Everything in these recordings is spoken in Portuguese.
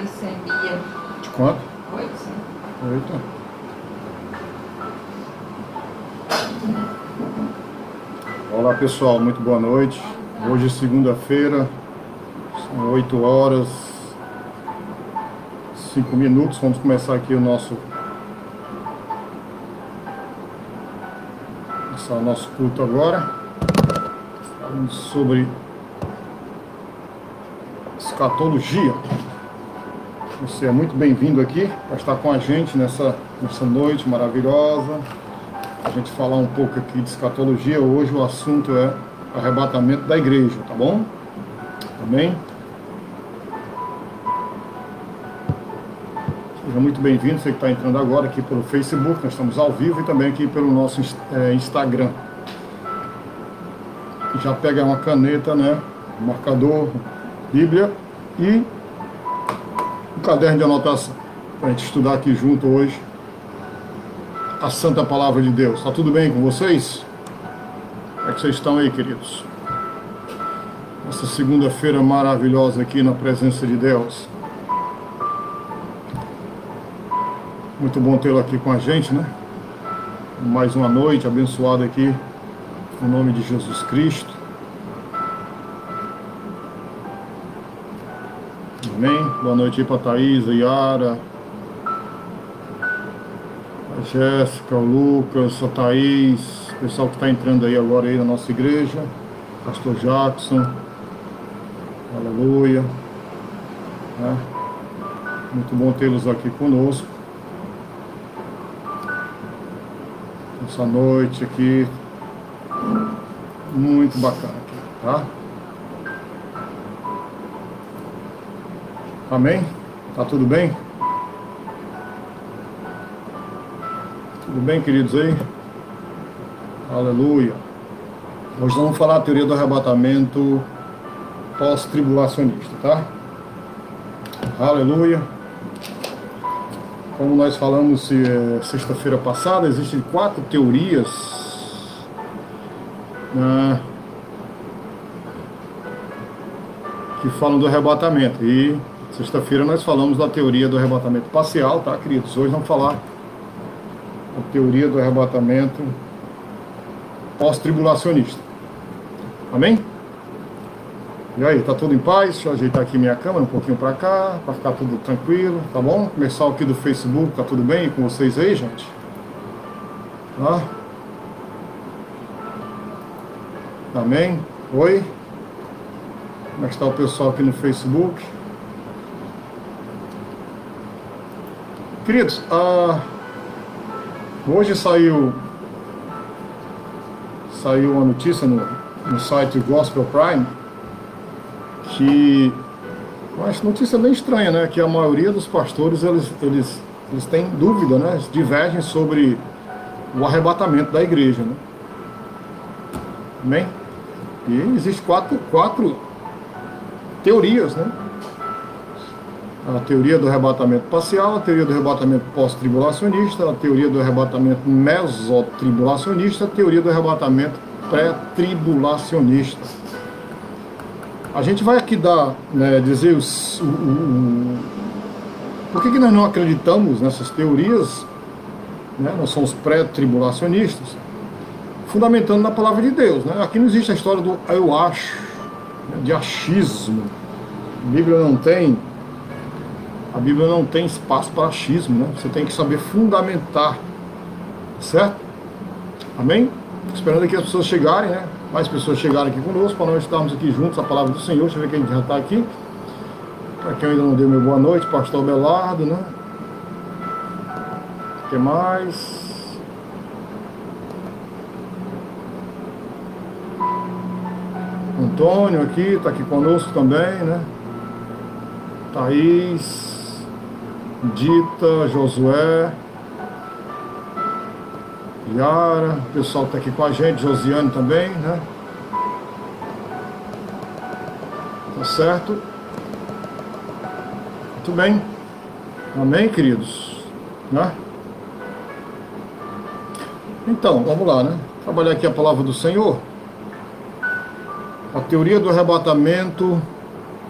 glicemia. De quanto? 800. Eita. Olá pessoal, muito boa noite. Hoje é segunda-feira, são 8 horas 5 minutos. Vamos começar aqui o nosso culto agora. Falando sobre escatologia. Você é muito bem-vindo aqui para estar com a gente nessa noite maravilhosa. A gente falar um pouco aqui de escatologia. Hoje o assunto é arrebatamento da igreja, tá bom? Amém? Seja muito bem-vindo, você que está entrando agora aqui pelo Facebook, nós estamos ao vivo, e também aqui pelo nosso Instagram. Já pega uma caneta, né? Um marcador, Bíblia e um caderno de anotação, para a gente estudar aqui junto hoje a Santa Palavra de Deus. Está tudo bem com vocês? Como é que vocês estão aí, queridos? Essa segunda-feira maravilhosa aqui na presença de Deus. Muito bom tê-lo aqui com a gente, né? Mais uma noite abençoada aqui, no nome de Jesus Cristo. Amém? Boa noite aí para a Thaís, a Yara, a Jéssica, o Lucas, a Thaís, o pessoal que está entrando aí agora aí na nossa igreja, Pastor Jackson, aleluia, né? Muito bom tê-los aqui conosco, essa noite aqui, muito bacana aqui, tá? Amém? Tá tudo bem? Tudo bem, queridos aí? Aleluia. Hoje vamos falar a teoria do arrebatamento pós-tribulacionista, tá? Aleluia. Como nós falamos sexta-feira passada, existem 4 teorias, né, que falam do arrebatamento. E sexta-feira nós falamos da teoria do arrebatamento parcial, tá, queridos? Hoje vamos falar a teoria do arrebatamento pós-tribulacionista. Amém? E aí, tá tudo em paz? Deixa eu ajeitar aqui minha câmera um pouquinho para cá, para ficar tudo tranquilo, tá bom? Começar aqui do Facebook, tá tudo bem com vocês aí, gente? Tá? Amém? Oi? Como é que está o pessoal aqui no Facebook? Queridos, hoje saiu uma notícia no site Gospel Prime, que eu acho notícia bem estranha, né? Que a maioria dos pastores, eles têm dúvida, né? Eles divergem sobre o arrebatamento da igreja, né? Amém? E existem quatro teorias, né? A teoria do arrebatamento parcial, a teoria do arrebatamento pós-tribulacionista, a teoria do arrebatamento mesotribulacionista, a teoria do arrebatamento pré-tribulacionista. A gente vai aqui dar, né, dizer por que nós não acreditamos nessas teorias, né? Nós somos pré-tribulacionistas, fundamentando na palavra de Deus, né? Aqui não existe a história do eu acho, né, de achismo. A Bíblia não tem espaço para achismo, né? Você tem que saber fundamentar, certo? Amém? Esperando aqui as pessoas chegarem, né? Mais pessoas chegarem aqui conosco, para nós estarmos aqui juntos, a palavra do Senhor. Deixa eu ver quem já está aqui. Para quem ainda não deu meu boa noite, pastor Belardo, né? O que mais? Antônio aqui, está aqui conosco também, né? Thaís, Dita, Josué, Yara, o pessoal está aqui com a gente, Josiane também, né? Tá certo? Muito bem. Amém, queridos? Né? Então, vamos lá, né? Trabalhar aqui a palavra do Senhor. A teoria do arrebatamento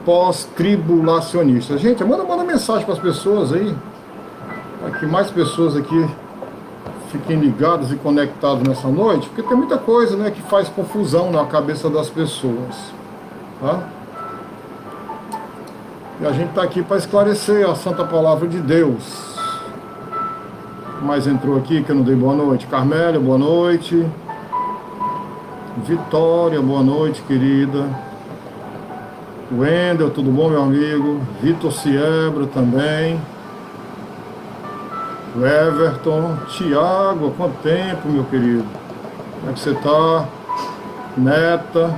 pós-tribulacionista. Gente, manda mensagem para as pessoas aí, para que mais pessoas aqui fiquem ligadas e conectadas nessa noite, porque tem muita coisa, né, que faz confusão na cabeça das pessoas, tá? E a gente está aqui para esclarecer a santa palavra de Deus. Mas entrou aqui que eu não dei boa noite. Carmélia, boa noite. Vitória, boa noite, querida. Wendel, tudo bom, meu amigo? Vitor Siebra também. O Everton. Tiago, há quanto tempo, meu querido? Como é que você tá? Neta.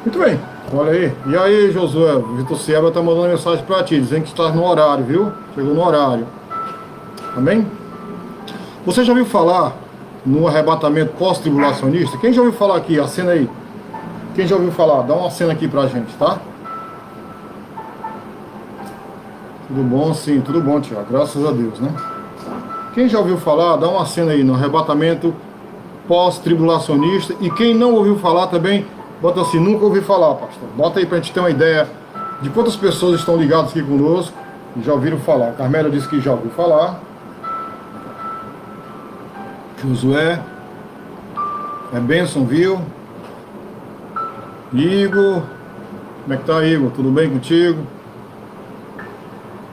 Muito bem, olha aí. E aí, Josué? Vitor Siebra tá mandando mensagem para ti, dizendo que está no horário, viu? Chegou no horário. Amém? Você já ouviu falar no arrebatamento pós-tribulacionista? Quem já ouviu falar aqui? Acena aí. Quem já ouviu falar? Dá uma cena aqui pra gente, tá? Tudo bom? Sim, tudo bom, Tiago. Graças a Deus, né? Quem já ouviu falar? Dá uma cena aí no arrebatamento pós-tribulacionista. E quem não ouviu falar também, bota assim, nunca ouvi falar, pastor. Bota aí pra gente ter uma ideia de quantas pessoas estão ligadas aqui conosco e já ouviram falar. Carmélia disse que já ouviu falar. Josué, é bênção, viu? Igor, como é que tá, Igor? Tudo bem contigo?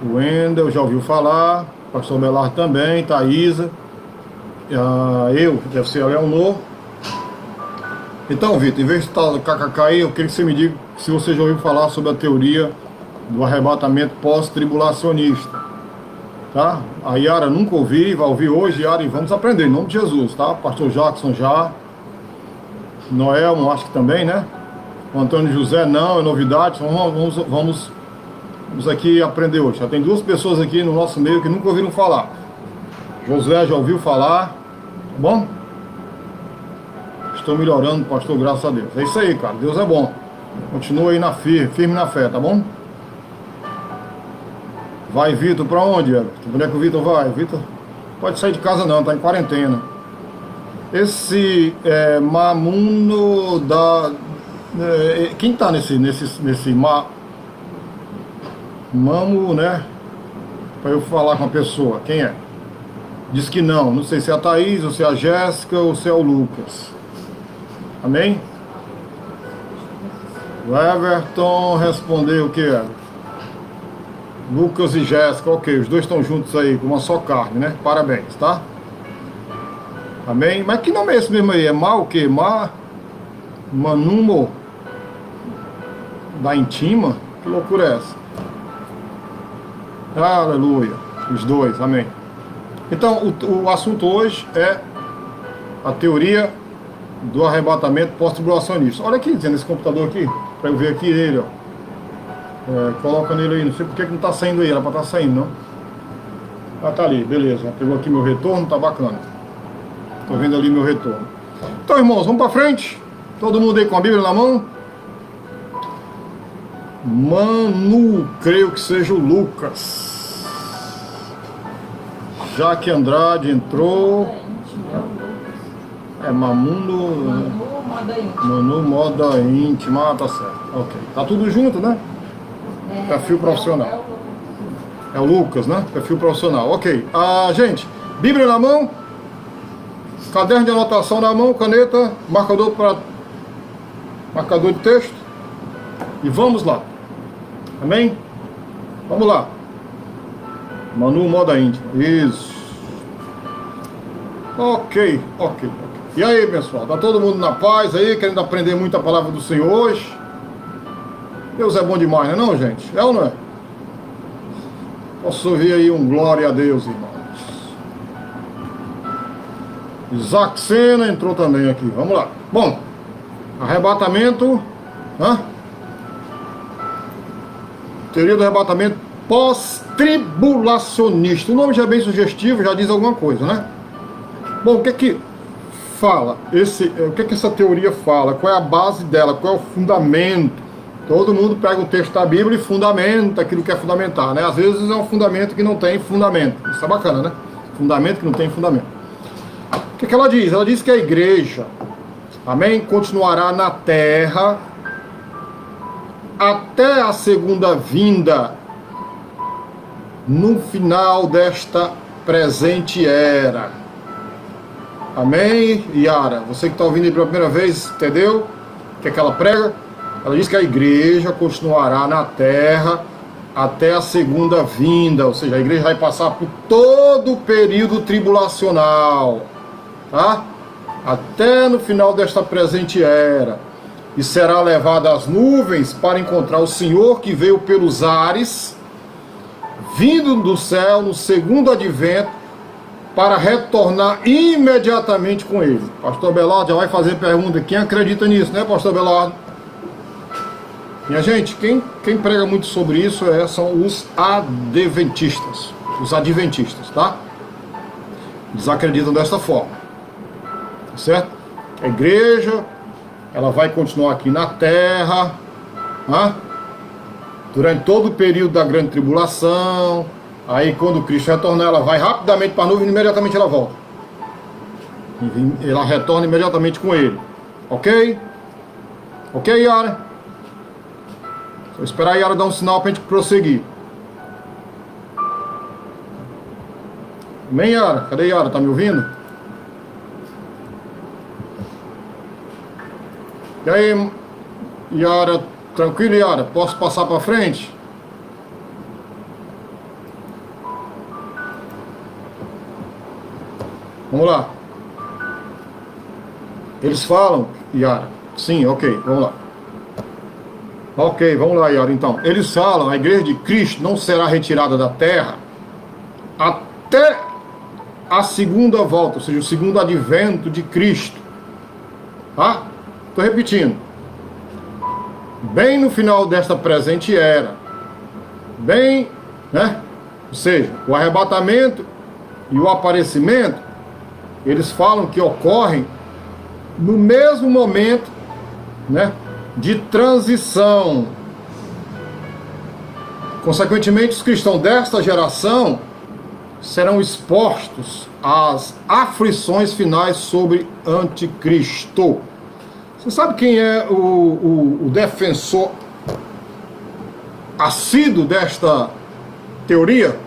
O Wendel, já ouviu falar. Pastor Belar também, Thaísa. Eu, deve ser a Leonor. Então, Vitor, em vez de estar kkk aí, eu queria que você me diga se você já ouviu falar sobre a teoria do arrebatamento pós-tribulacionista. Tá? A Yara nunca ouvi, vai ouvir hoje, Yara, e vamos aprender, em nome de Jesus, tá? Pastor Jackson já, Noel, acho que também, né? O Antônio José, não, é novidade, então vamos aqui aprender hoje. Já tem duas pessoas aqui no nosso meio que nunca ouviram falar. Josué já ouviu falar, tá bom? Estou melhorando, pastor, graças a Deus. É isso aí, cara, Deus é bom. Continua aí firme na fé, tá bom? Vai, Vitor, pra onde, Everton? Onde é que o Vitor vai? Vitor pode sair de casa não, tá em quarentena. Esse Mamuno da... quem tá nesse Mamo, né? Pra eu falar com a pessoa, quem é? Diz que não sei se é a Thaís, ou se é a Jéssica, ou se é o Lucas. Amém? O Everton respondeu o que é? Lucas e Jéssica, ok, os dois estão juntos aí, com uma só carne, né? Parabéns, tá? Amém? Mas que nome é esse mesmo aí? É Má o quê? Manumo? Da Intima? Que loucura é essa? Aleluia. Os dois, amém. Então, o assunto hoje é a teoria do arrebatamento pós-tribulacionista. Olha aqui, dizendo esse computador aqui, para eu ver aqui ele, ó. Coloca nele aí, não sei porque que não está saindo aí, era para estar saindo, não. Ah, tá ali, beleza. Pegou aqui meu retorno, tá bacana. Tô vendo ali meu retorno. Então, irmãos, vamos para frente. Todo mundo aí com a Bíblia na mão. Manu, creio que seja o Lucas. Jaque Andrade entrou. Mamuno. Manu Moda Íntima. Ah, tá certo. Ok. Tá tudo junto, né? Perfil profissional. É o Lucas, né? Perfil profissional. Ok. Gente, Bíblia na mão. Caderno de anotação na mão, caneta, marcador de texto. E vamos lá. Amém? Vamos lá. Manu Moda Íntima. Isso. Ok. E aí, pessoal? Tá todo mundo na paz aí, querendo aprender muito a palavra do Senhor hoje? Deus é bom demais, não é não, gente? É ou não é? Posso ouvir aí um glória a Deus, irmãos. Isaac Sena entrou também aqui. Vamos lá. Bom, arrebatamento. Teoria do arrebatamento pós-tribulacionista. O nome já é bem sugestivo, já diz alguma coisa, né? Bom, o que é que fala? O que é que essa teoria fala? Qual é a base dela? Qual é o fundamento? Todo mundo pega o texto da Bíblia e fundamenta aquilo que é fundamentar, né? Às vezes é um fundamento que não tem fundamento. Isso é bacana, né? Fundamento que não tem fundamento. O que ela diz? Ela diz que a igreja, amém, continuará na terra até a segunda vinda, no final desta presente era. Amém, Yara? Você que está ouvindo aí pela primeira vez, entendeu o que é que ela prega? Ela diz que a igreja continuará na terra até a segunda vinda, ou seja, a igreja vai passar por todo o período tribulacional, tá? Até no final desta presente era, e será levada às nuvens para encontrar o Senhor que veio pelos ares, vindo do céu no segundo advento, para retornar imediatamente com ele. Pastor Belardo já vai fazer pergunta, quem acredita nisso, né, Pastor Belardo? Minha gente, quem prega muito sobre isso são os adventistas, tá? Eles acreditam dessa forma, certo? A igreja, ela vai continuar aqui na terra, tá? Durante todo o período da grande tribulação. Aí quando Cristo retornar, ela vai rapidamente para a nuvem e imediatamente ela volta. Ela retorna imediatamente com ele. Ok? Ok, Yara? Só esperar a Yara dar um sinal para a gente prosseguir. Amém, Yara? Cadê Yara? Tá me ouvindo? E aí, Yara? Tranquilo, Yara? Posso passar para frente? Vamos lá. Eles falam, Yara. Sim, ok, vamos lá. Ok, vamos lá, Yara, então. Eles falam, a igreja de Cristo não será retirada da terra até a segunda volta, ou seja, o segundo advento de Cristo. Tá? Estou repetindo. Bem no final desta presente era. Bem, né? Ou seja, o arrebatamento e o aparecimento, eles falam que ocorrem no mesmo momento, né, de transição. Consequentemente, os cristãos desta geração serão expostos às aflições finais sobre anticristo. Você sabe quem é o defensor assíduo desta teoria?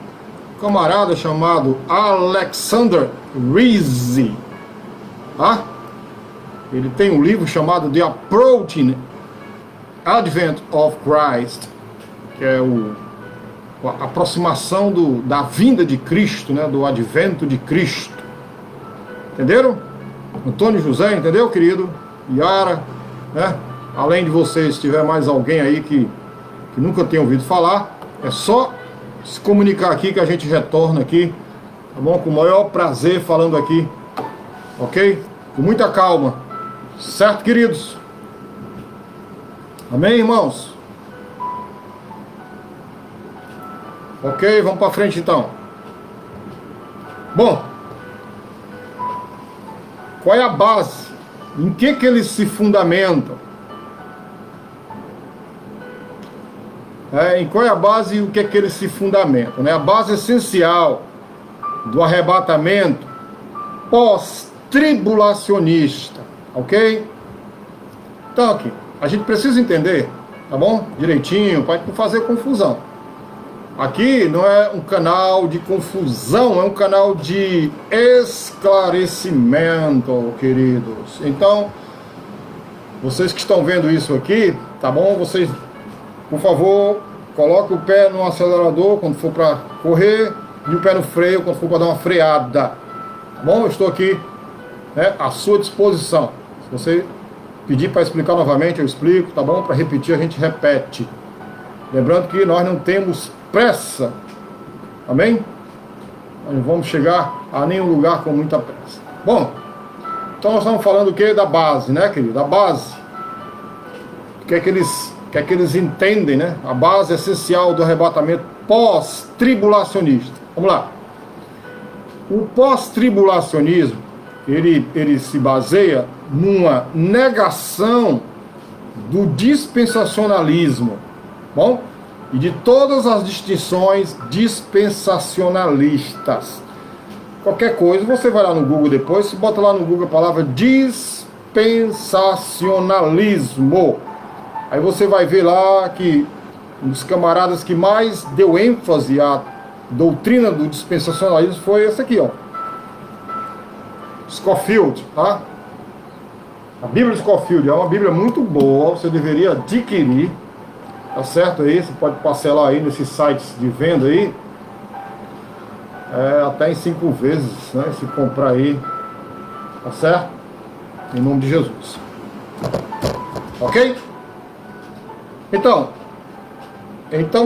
Um camarada chamado Alexander Rizzi, tá? Ele tem um livro chamado The Approaching Advent of Christ, que é a aproximação da vinda de Cristo, né? Do advento de Cristo. Entenderam? Antônio José, entendeu, querido? Yara, né? Além de vocês, se tiver mais alguém aí que nunca tenha ouvido falar, é só se comunicar aqui que a gente retorna aqui, tá bom? Com o maior prazer falando aqui, ok? Com muita calma, certo, queridos? Amém, irmãos? Ok, vamos para frente então. Bom, qual é a base? Em que eles se fundamentam? Em qual é a base e o que eles se fundamentam? Né? A base essencial do arrebatamento pós-tribulacionista, ok? Então aqui, a gente precisa entender, tá bom? Direitinho, para não fazer confusão. Aqui não é um canal de confusão, é um canal de esclarecimento, queridos. Então, vocês que estão vendo isso aqui, tá bom? Vocês, por favor, coloque o pé no acelerador quando for para correr e o pé no freio quando for para dar uma freada. Tá bom? Eu estou aqui, né, à sua disposição. Se você pedir para explicar novamente, eu explico, tá bom? Para repetir, a gente repete. Lembrando que nós não temos pressa. Amém? Nós não vamos chegar a nenhum lugar com muita pressa. Bom, então nós estamos falando o que? Da base, né, querido? Da base. O que é que eles entendem, né? A base essencial do arrebatamento pós-tribulacionista. Vamos lá. O pós-tribulacionismo, ele se baseia numa negação do dispensacionalismo, bom? E de todas as distinções dispensacionalistas. Qualquer coisa, você vai lá no Google depois, você bota lá no Google a palavra dispensacionalismo. Aí você vai ver lá que um dos camaradas que mais deu ênfase à doutrina do dispensacionalismo foi esse aqui, ó. Scofield, tá? A Bíblia de Scofield é uma Bíblia muito boa, você deveria adquirir, tá certo aí? Você pode parcelar aí nesses sites de venda aí, até em 5 vezes, né? Se comprar aí, tá certo? Em nome de Jesus. Ok? Então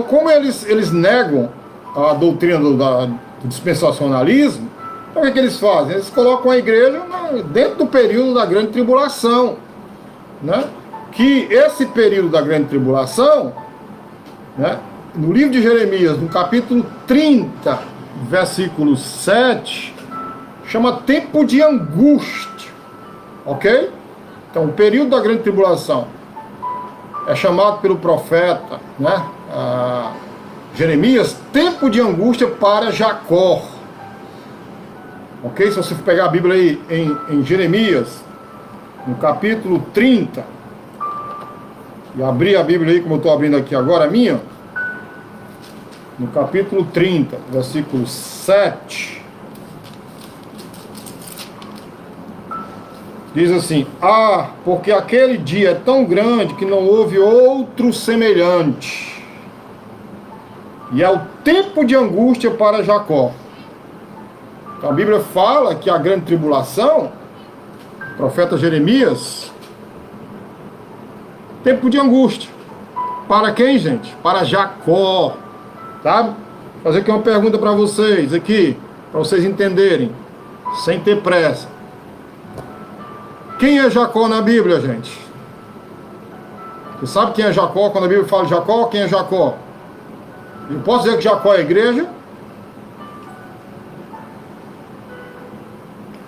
como eles negam a doutrina do dispensacionalismo, então o que eles fazem? Eles colocam a igreja dentro do período da grande tribulação, né? Que esse período da grande tribulação, né? No livro de Jeremias, no capítulo 30, versículo 7, chama tempo de angústia, ok? Então o período da grande tribulação é chamado pelo profeta, né? Jeremias, tempo de angústia para Jacó. Ok? Se você for pegar a Bíblia aí em Jeremias, no capítulo 30, e abrir a Bíblia aí, como eu estou abrindo aqui agora, a minha, no capítulo 30, versículo 7, diz assim: porque aquele dia é tão grande que não houve outro semelhante, e é o tempo de angústia para Jacó. Então a Bíblia fala que a grande tribulação, o profeta Jeremias, tempo de angústia. Para quem, gente? Para Jacó. Tá? Vou fazer aqui uma pergunta para vocês aqui, para vocês entenderem, sem ter pressa. Quem é Jacó na Bíblia, gente? Você sabe quem é Jacó? Quando a Bíblia fala de Jacó, quem é Jacó? Eu posso dizer que Jacó é a igreja?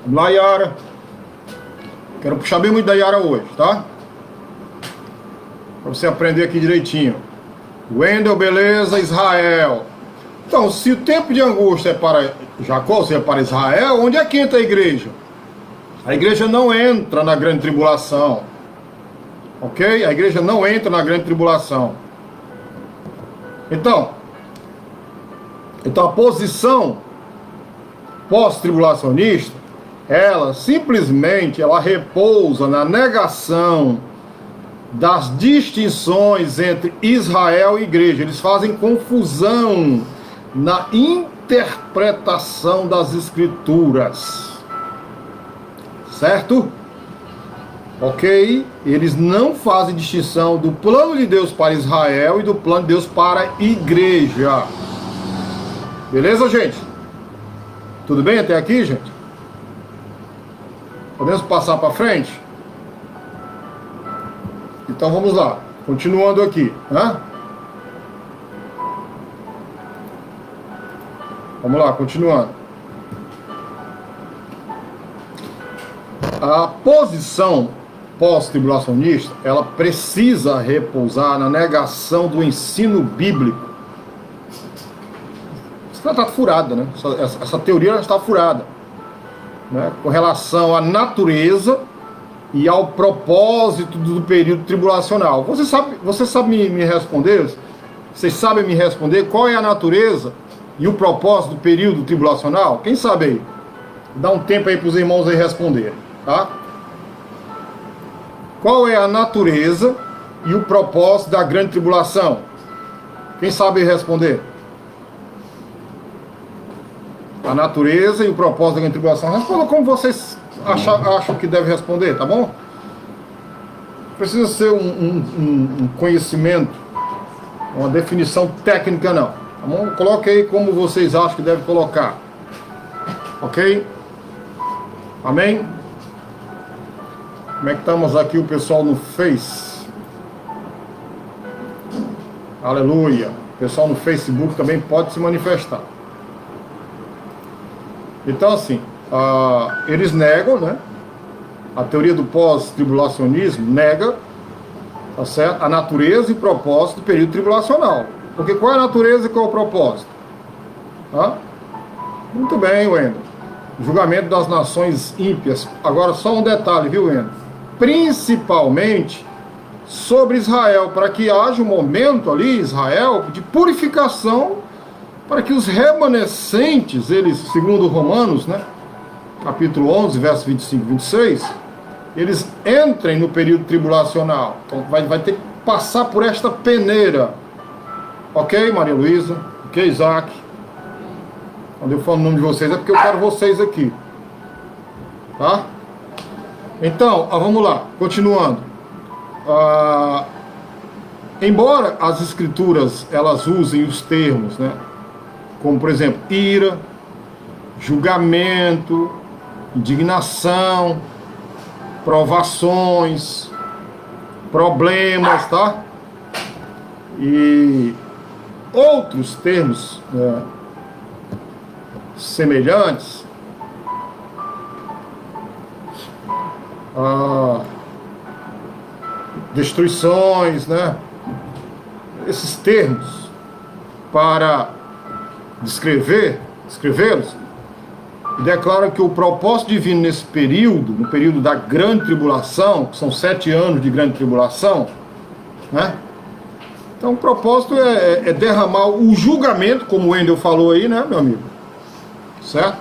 Vamos lá, Yara. Quero puxar bem muito da Yara hoje, tá? Para você aprender aqui direitinho. Wendel, beleza, Israel. Então, se o tempo de angústia é para Jacó, se é para Israel, onde é que entra a igreja? A igreja não entra na grande tribulação. Ok? A igreja não entra na grande tribulação. Então a posição pós-tribulacionista, ela simplesmente repousa na negação das distinções entre Israel e igreja. Eles fazem confusão na interpretação das escrituras. Certo? Ok? Eles não fazem distinção do plano de Deus para Israel e do plano de Deus para a igreja. Beleza, gente? Tudo bem até aqui, gente? Podemos passar para frente? Então vamos lá. Continuando aqui, né? Vamos lá, continuando. A posição pós-tribulacionista, ela precisa repousar na negação do ensino bíblico. Isso está furada, né? Essa teoria está furada, né? Com relação à natureza e ao propósito do período tribulacional. Você sabe me responder? Vocês sabem me responder qual é a natureza e o propósito do período tribulacional? Quem sabe aí? Dá um tempo aí para os irmãos aí responderem, tá? Qual é a natureza e o propósito da grande tribulação? Quem sabe responder? A natureza e o propósito da grande tribulação. Responda como vocês acham que deve responder, tá bom? Precisa ser um conhecimento, uma definição técnica, não. Tá bom? Coloque aí como vocês acham que deve colocar. Ok? Amém? Como é que estamos aqui o pessoal no Face? Aleluia. O pessoal no Facebook também pode se manifestar. Então assim, eles negam, né? A teoria do pós-tribulacionismo nega, tá certo? A natureza e propósito do período tribulacional. Porque qual é a natureza e qual é o propósito? Tá? Muito bem, Wendel. Julgamento das nações ímpias. Agora só um detalhe, viu, Wendel? Principalmente sobre Israel, para que haja um momento ali, Israel, de purificação, para que os remanescentes, eles, segundo Romanos, né, capítulo 11, verso 25 e 26, eles entrem no período tribulacional. Então vai ter que passar por esta peneira. Ok, Maria Luísa? Ok, Isaac? Quando eu falo o nome de vocês é porque eu quero vocês aqui. Tá? Então, vamos lá, continuando. Embora as escrituras elas usem os termos, né, como por exemplo ira, julgamento, indignação, provações, problemas, tá? E outros termos, né, semelhantes, destruições, né? Esses termos para descrevê-los, declaram que o propósito divino nesse período, no período da grande tribulação, que são 7 anos de grande tribulação, né? Então o propósito é derramar o julgamento, como o Wendel falou aí, né, meu amigo? Certo?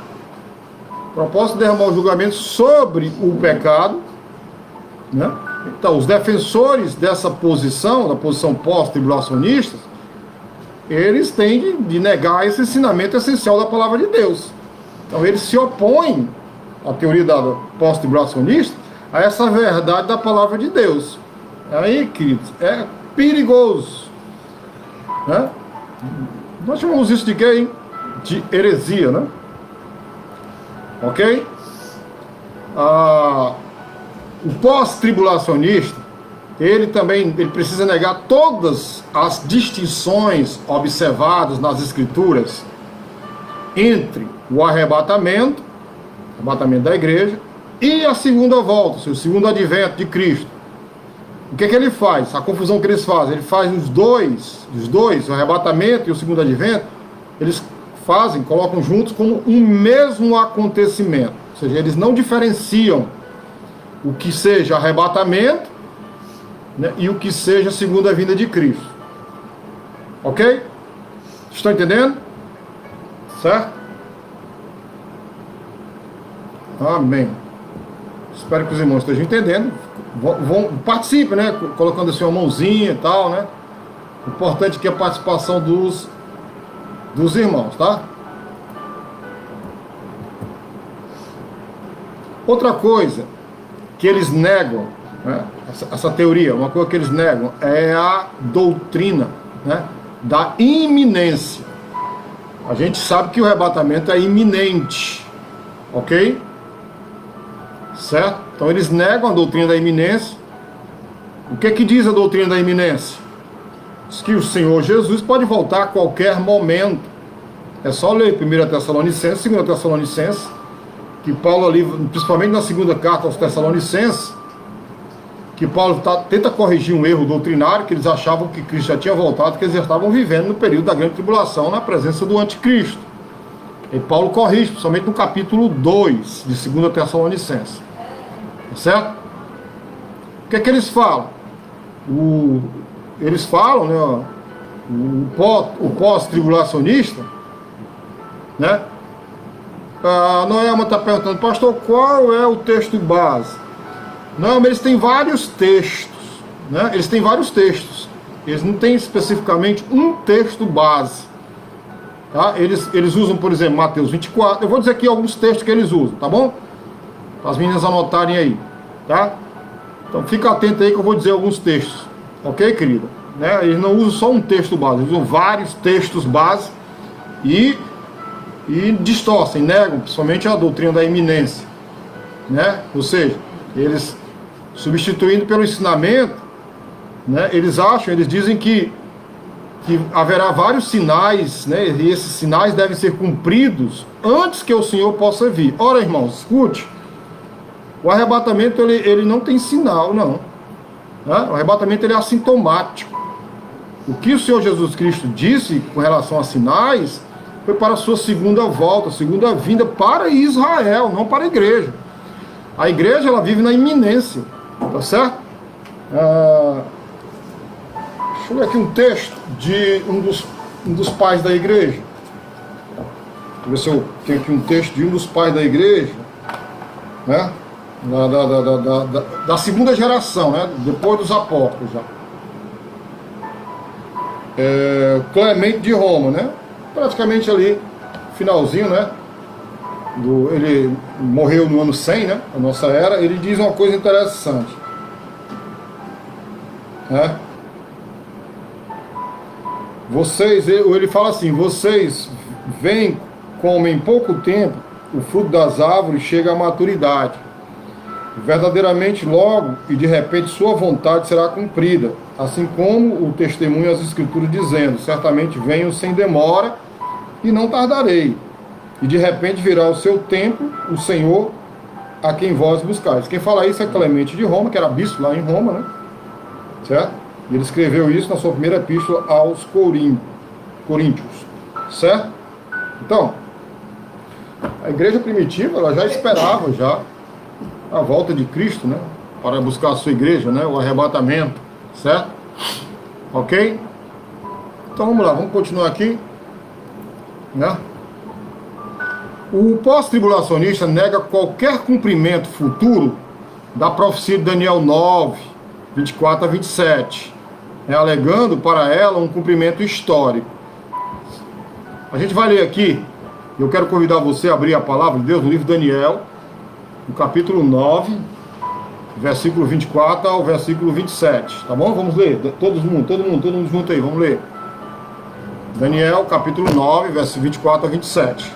O propósito é derramar o julgamento sobre o pecado, né? Então, os defensores dessa posição, da posição pós-tribulacionista, eles têm de negar esse ensinamento essencial da palavra de Deus. Então, eles se opõem à teoria da pós-tribulacionista, a essa verdade da palavra de Deus. Aí, queridos, é perigoso, né? Nós chamamos isso de quê, hein? De heresia, né? Ok? O pós-tribulacionista, ele precisa negar todas as distinções observadas nas escrituras entre o arrebatamento da igreja, e a segunda volta, o segundo advento de Cristo. O que ele faz? A confusão que eles fazem, ele faz os dois, o arrebatamento e o segundo advento, eles colocam juntos como um mesmo acontecimento. Ou seja, eles não diferenciam o que seja arrebatamento, né, e o que seja segunda vinda de Cristo. Ok? Estão entendendo? Certo? Amém. Espero que os irmãos estejam entendendo. Participem, né? Colocando assim uma mãozinha e tal, né? O importante aqui é a participação dos irmãos, tá? Outra coisa que eles negam, né, essa teoria, uma coisa que eles negam é a doutrina, né, da iminência. A gente sabe que o arrebatamento é iminente, ok? Certo? Então eles negam a doutrina da iminência. O que diz a doutrina da iminência? Diz que o Senhor Jesus pode voltar a qualquer momento. É só ler 1 Tessalonicenses, 2 Tessalonicenses, que Paulo ali, principalmente na segunda carta aos Tessalonicenses, que Paulo tenta corrigir um erro doutrinário, que eles achavam que Cristo já tinha voltado, que eles já estavam vivendo no período da grande tribulação, na presença do anticristo. E Paulo corrige, principalmente no capítulo 2 de 2 Tessalonicenses. Tá certo? O que eles falam? Eles falam, né, o pós-tribulacionista, né? A Noelma está perguntando, pastor, qual é o texto base? Não, mas eles têm vários textos, né? Eles têm vários textos. Eles não têm especificamente um texto base. Tá? Eles usam, por exemplo, Mateus 24. Eu vou dizer aqui alguns textos que eles usam, tá bom? Para as meninas anotarem aí, tá? Então fica atento aí que eu vou dizer alguns textos. Ok, querida? Né? Eles não usam só um texto base, eles usam vários textos base e distorcem, negam, principalmente a doutrina da iminência, né? Ou seja, eles substituindo pelo ensinamento, né? Eles dizem que haverá vários sinais, né? E esses sinais devem ser cumpridos antes que o Senhor possa vir. Ora, irmãos, escute, o arrebatamento ele não tem sinal, não, né? O arrebatamento ele é assintomático. O que o Senhor Jesus Cristo disse com relação a sinais foi para a sua segunda volta, segunda vinda para Israel, não para a igreja. A igreja ela vive na iminência, tá certo? Deixa eu ler aqui um texto de um dos pais da igreja. Deixa eu ver se eu tenho aqui um texto de um dos pais da igreja, né? Da segunda geração, né? Depois dos apóstolos já. Clemente de Roma, né? Praticamente ali, finalzinho, né? Ele morreu no ano 100, né? A nossa era. Ele diz uma coisa interessante, né? Ele fala assim: vocês veem como em pouco tempo o fruto das árvores chega à maturidade. Verdadeiramente logo e de repente sua vontade será cumprida, assim como o testemunho as escrituras dizendo: certamente venho sem demora e não tardarei. E de repente virá o seu tempo, o Senhor a quem vós buscais. Quem fala isso é Clemente de Roma, que era bispo lá em Roma, né? Certo? E ele escreveu isso na sua primeira epístola aos Coríntios, certo? Então, a igreja primitiva, ela já esperava já a volta de Cristo, né? Para buscar a sua igreja, né? O arrebatamento, certo? Ok? Então vamos lá, vamos continuar aqui, né? O pós-tribulacionista nega qualquer cumprimento futuro da profecia de Daniel 9, 24 a 27, alegando para ela um cumprimento histórico. A gente vai ler aqui, eu quero convidar você a abrir a palavra de Deus no livro de Daniel, no capítulo 9, versículo 24 ao versículo 27, tá bom? Vamos ler, todo mundo junto aí, vamos ler. Daniel, capítulo 9, versículo 24 a 27.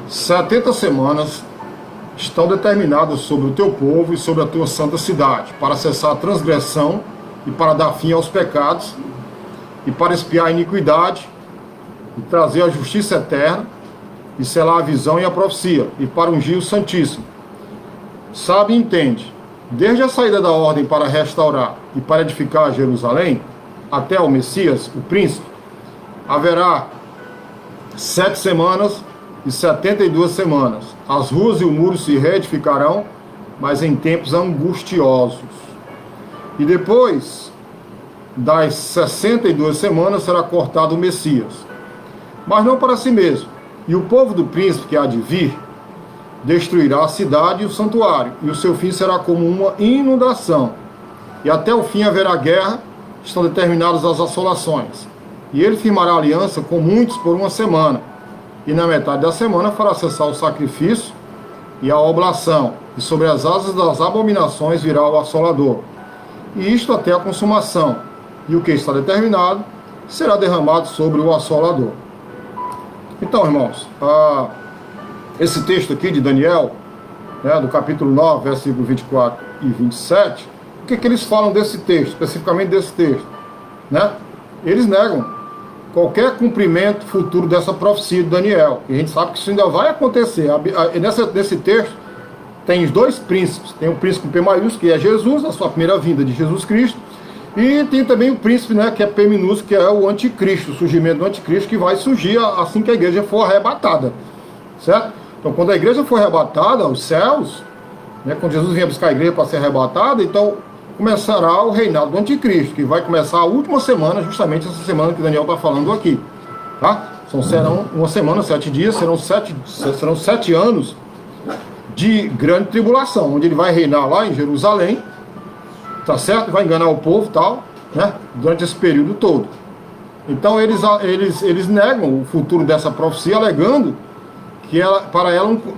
70 semanas estão determinadas sobre o teu povo e sobre a tua santa cidade, para cessar a transgressão e para dar fim aos pecados, e para expiar a iniquidade, e trazer a justiça eterna, e selar a visão e a profecia, e para ungir o Santíssimo. Sabe e entende, desde a saída da ordem para restaurar e para edificar Jerusalém, até o Messias, o príncipe, haverá 7 semanas e 72 semanas. As ruas e o muro se reedificarão, mas em tempos angustiosos. E depois das 62 semanas será cortado o Messias, mas não para si mesmo. E o povo do príncipe que há de vir destruirá a cidade e o santuário, e o seu fim será como uma inundação. E até o fim haverá guerra, estão determinadas as assolações. E ele firmará aliança com muitos por 1 semana, e na metade da semana fará cessar o sacrifício e a oblação, e sobre as asas das abominações virá o assolador. E isto até a consumação, e o que está determinado será derramado sobre o assolador. Então, irmãos, esse texto aqui de Daniel, né, do capítulo 9, versículo 24 e 27, o que eles falam desse texto, especificamente desse texto? Né? Eles negam qualquer cumprimento futuro dessa profecia de Daniel. E a gente sabe que isso ainda vai acontecer. Nesse texto tem os dois príncipes. Tem o príncipe P maiúsculo, que é Jesus, a sua primeira vinda de Jesus Cristo. E tem também o príncipe, né, que é P minúsculo, que é o anticristo, o surgimento do anticristo, que vai surgir assim que a igreja for arrebatada. Certo? Então, quando a igreja for arrebatada aos céus, né, quando Jesus vier buscar a igreja para ser arrebatada, então começará o reinado do anticristo, que vai começar a última semana, justamente essa semana que Daniel está falando aqui, tá? Serão uma semana, 7 dias, serão 7 anos de grande tribulação, onde ele vai reinar lá em Jerusalém, tá certo? Vai enganar o povo e tal, né? Durante esse período todo. Então eles negam o futuro dessa profecia, alegando que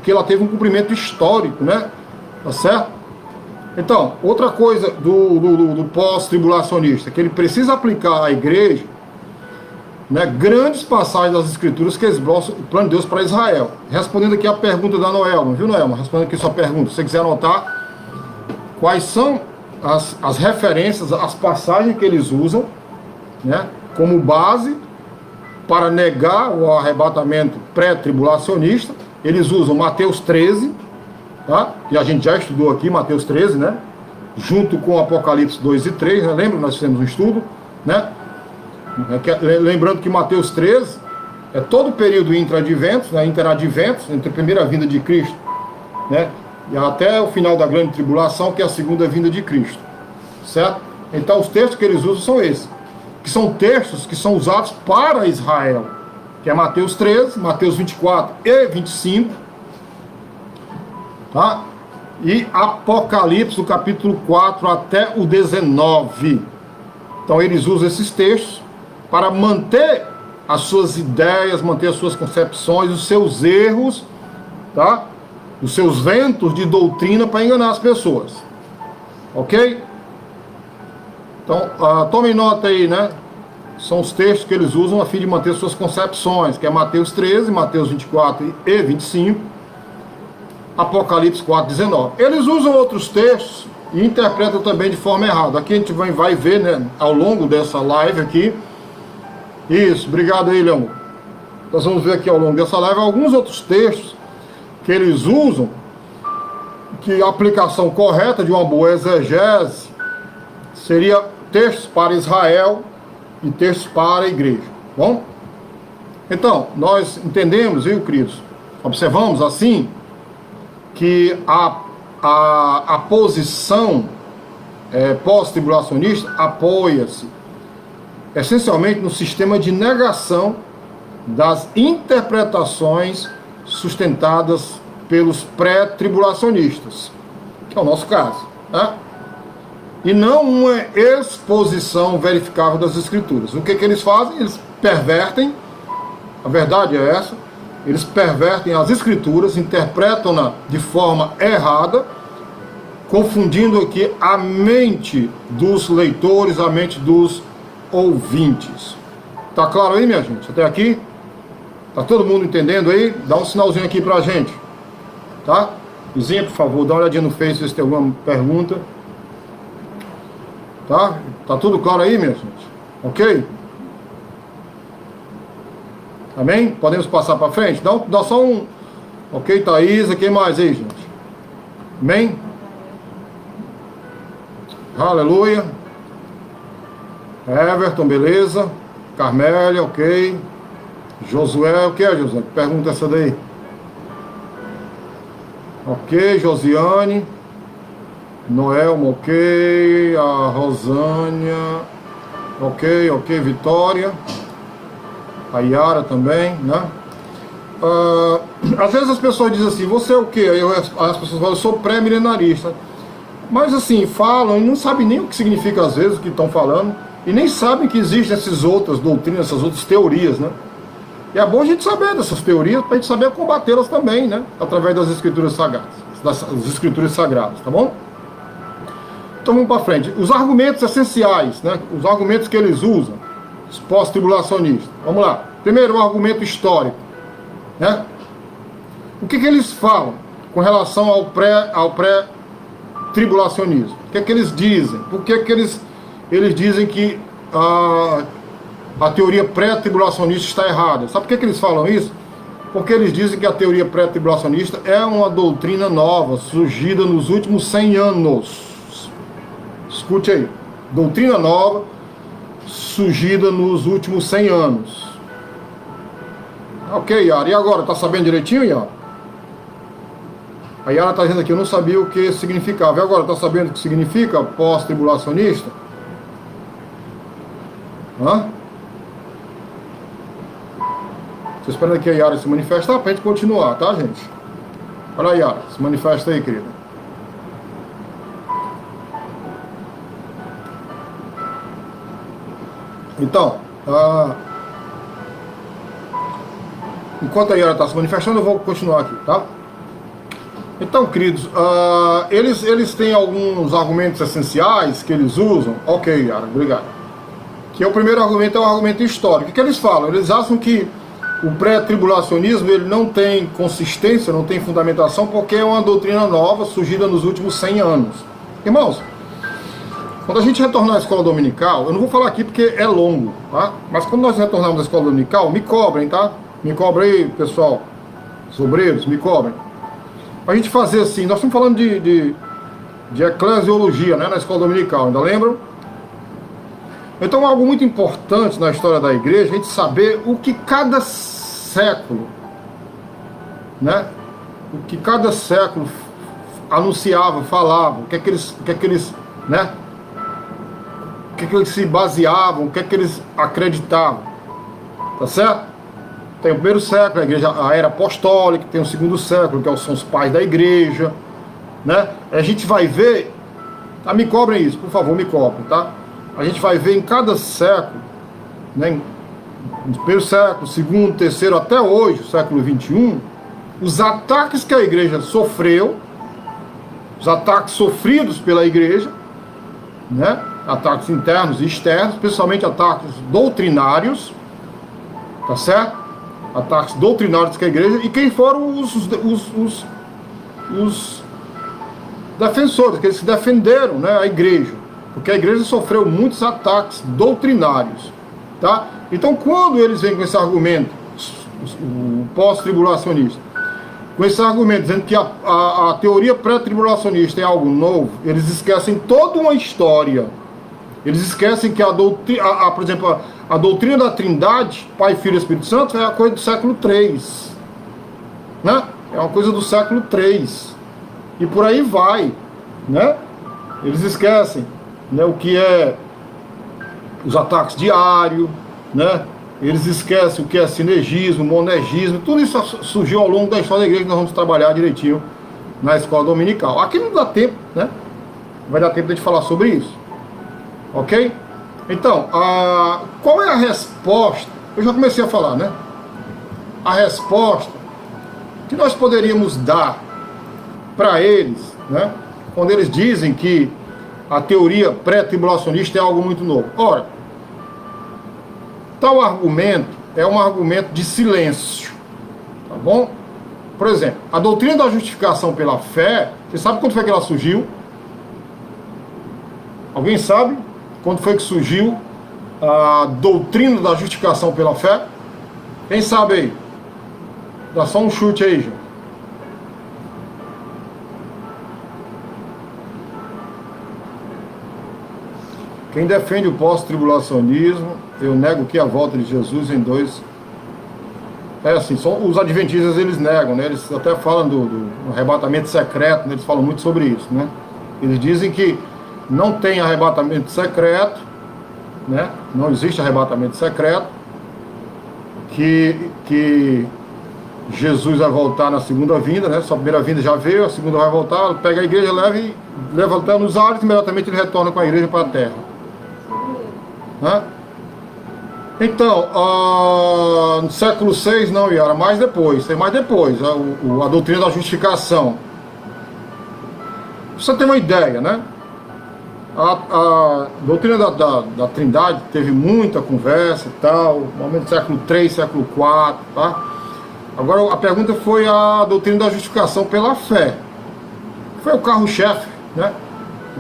que ela teve um cumprimento histórico, né? Tá certo? Então, outra coisa do pós-tribulacionista, que ele precisa aplicar à igreja, né, grandes passagens das escrituras que esboçam o plano de Deus para Israel. Respondendo aqui a pergunta da Noelma, viu, Noelma? Respondendo aqui a sua pergunta, se você quiser anotar quais são as referências, as passagens que eles usam, né, como base para negar o arrebatamento pré-tribulacionista. Eles usam Mateus 13, tá? Que a gente já estudou aqui, Mateus 13, né? Junto com Apocalipse 2 e 3, né? Lembra? Nós fizemos um estudo, né? Lembrando que Mateus 13 é todo o período intra-adventos, né? Interadventos, entre a primeira vinda de Cristo, né? e até o final da grande tribulação, que é a segunda vinda de Cristo, certo? Então os textos que eles usam são esses, que são textos que são usados para Israel, que é Mateus 13, Mateus 24 e 25, tá? E Apocalipse, do capítulo 4 até o 19. Então eles usam esses textos para manter as suas ideias, manter as suas concepções, os seus erros, tá? Os seus ventos de doutrina para enganar as pessoas. Ok? Então, tomem nota aí, né? São os textos que eles usam a fim de manter suas concepções, que é Mateus 13, Mateus 24 e 25, Apocalipse 4, 19. Eles usam outros textos e interpretam também de forma errada. Aqui a gente vai ver, né, ao longo dessa live aqui. Isso, obrigado aí, Leão. Nós vamos ver aqui ao longo dessa live alguns outros textos que eles usam, que a aplicação correta de uma boa exegese seria textos para Israel e textos para a igreja. Bom? Então, nós entendemos, viu, queridos? Observamos assim que a posição pós-tribulacionista apoia-se essencialmente no sistema de negação das interpretações sustentadas pelos pré-tribulacionistas, que é o nosso caso, né? E não uma exposição verificável das Escrituras. O que eles fazem? Eles pervertem, a verdade é essa, eles pervertem as Escrituras, interpretam-na de forma errada, confundindo aqui a mente dos leitores, a mente dos ouvintes. Tá claro aí, minha gente? Até aqui? Tá todo mundo entendendo aí? Dá um sinalzinho aqui pra gente, tá? Vizinha, por favor, dá uma olhadinha no Face se tem alguma pergunta. Tá? Tá tudo claro aí, minha gente? Ok? Amém? Podemos passar para frente? Dá só um... Ok, Thaís, quem mais aí, gente? Amém? Aleluia. Everton, beleza? Carmélia, ok. Josué, o que é, Josué? Pergunta essa daí. Ok, Josiane. Noelma, ok. A Rosânia, ok. Vitória. A Yara também, né? Às vezes as pessoas dizem assim, você é o quê? Aí as pessoas falam, eu sou pré-milenarista. Mas assim, falam e não sabem nem o que significa às vezes o que estão falando. E nem sabem que existem essas outras doutrinas, essas outras teorias, né? E é bom a gente saber dessas teorias, para a gente saber combatê-las também, né? Através das escrituras sagradas, das escrituras sagradas, tá bom? Então vamos para frente. Os argumentos essenciais, né? Os argumentos que eles usam, os pós-tribulacionistas. Vamos lá. Primeiro, o argumento histórico, né? O que eles falam com relação ao pré-tribulacionismo? O que eles dizem? Por que eles dizem que a teoria pré-tribulacionista está errada? Sabe por que eles falam isso? Porque eles dizem que a teoria pré-tribulacionista é uma doutrina nova, surgida nos últimos 100 anos. Escute aí. Doutrina nova, surgida nos últimos 100 anos. Ok, Yara. E agora? Tá sabendo direitinho, Yara? A Yara está dizendo aqui, eu não sabia o que significava. E agora? Tá sabendo o que significa pós-tribulacionista? Hã? Estou esperando aqui a Yara se manifestar para a gente continuar, tá, gente? Olha aí, Yara, se manifesta aí, querida. Então, enquanto a Yara está se manifestando, eu vou continuar aqui, tá? Então, queridos, eles têm alguns argumentos essenciais que eles usam. Ok, Yara, obrigado. Que o primeiro argumento é o argumento histórico. O que eles falam? Eles acham que o pré-tribulacionismo ele não tem consistência, não tem fundamentação, porque é uma doutrina nova, surgida nos últimos 100 anos. Irmãos, quando a gente retornar à escola dominical, eu não vou falar aqui porque é longo, tá? Mas quando nós retornarmos à escola dominical, me cobrem, tá? Me cobrem aí, pessoal, os obreiros, me cobrem. Pra gente fazer assim, nós estamos falando de eclesiologia, né, na escola dominical, ainda lembram? Então, algo muito importante na história da igreja, a gente saber o que cada século, né, o que cada século anunciavam, falavam, né? O que eles se baseavam, o que eles acreditavam, tá certo? Tem o primeiro século, a igreja, a era apostólica, tem o segundo século, que são os pais da igreja, né? A gente vai ver, tá? Me cobrem isso, por favor, me cobrem, tá? A gente vai ver em cada século, né? No primeiro século, segundo, terceiro, até hoje, o século XXI, os ataques que a igreja sofreu, os ataques sofridos pela igreja, né? Ataques internos e externos, especialmente ataques doutrinários, tá certo? Ataques doutrinários que a igreja, e quem foram os defensores, aqueles que defenderam, né, a igreja, porque a igreja sofreu muitos ataques doutrinários, tá? Então, quando eles vêm com esse argumento, o pós-tribulacionista, com esse argumento dizendo que a teoria pré-tribulacionista é algo novo, eles esquecem toda uma história. Eles esquecem que por exemplo, a doutrina da Trindade, Pai, Filho e Espírito Santo, é uma coisa do século III, né? É uma coisa do século III, e por aí vai, né? Eles esquecem, né, o que é os ataques diários, né? Eles esquecem o que é sinergismo, monergismo, tudo isso surgiu ao longo da história da igreja, que nós vamos trabalhar direitinho na escola dominical. Aqui não dá tempo, né? Vai dar tempo de falar sobre isso. Ok? Então, qual é a resposta? Eu já comecei a falar, né? A resposta que nós poderíamos dar para eles, né? Quando eles dizem que a teoria pré-tribulacionista é algo muito novo. Ora, tal argumento é um argumento de silêncio, tá bom? Por exemplo, a doutrina da justificação pela fé, você sabe quando foi que ela surgiu? Alguém sabe quando foi que surgiu a doutrina da justificação pela fé? Quem sabe aí? Dá só um chute aí, gente. Quem defende o pós-tribulacionismo, eu nego que a volta de Jesus em dois... É assim, só os adventistas eles negam, né? Eles até falam do arrebatamento secreto, né? Eles falam muito sobre isso, né? Eles dizem que não tem arrebatamento secreto, né? Não existe arrebatamento secreto, que Jesus vai voltar na segunda vinda, né? Sua primeira vinda já veio, a segunda vai voltar, pega a igreja, leva até nos ares, e imediatamente ele retorna com a igreja para a terra. Né? Então, no século VI, não, Yara, mais depois, tem mais depois, a doutrina da justificação. Pra você ter uma ideia, né? A doutrina da Trindade teve muita conversa e tal, no momento do século III, século IV, tá? Agora, a pergunta foi a doutrina da justificação pela fé. Foi o carro-chefe, né?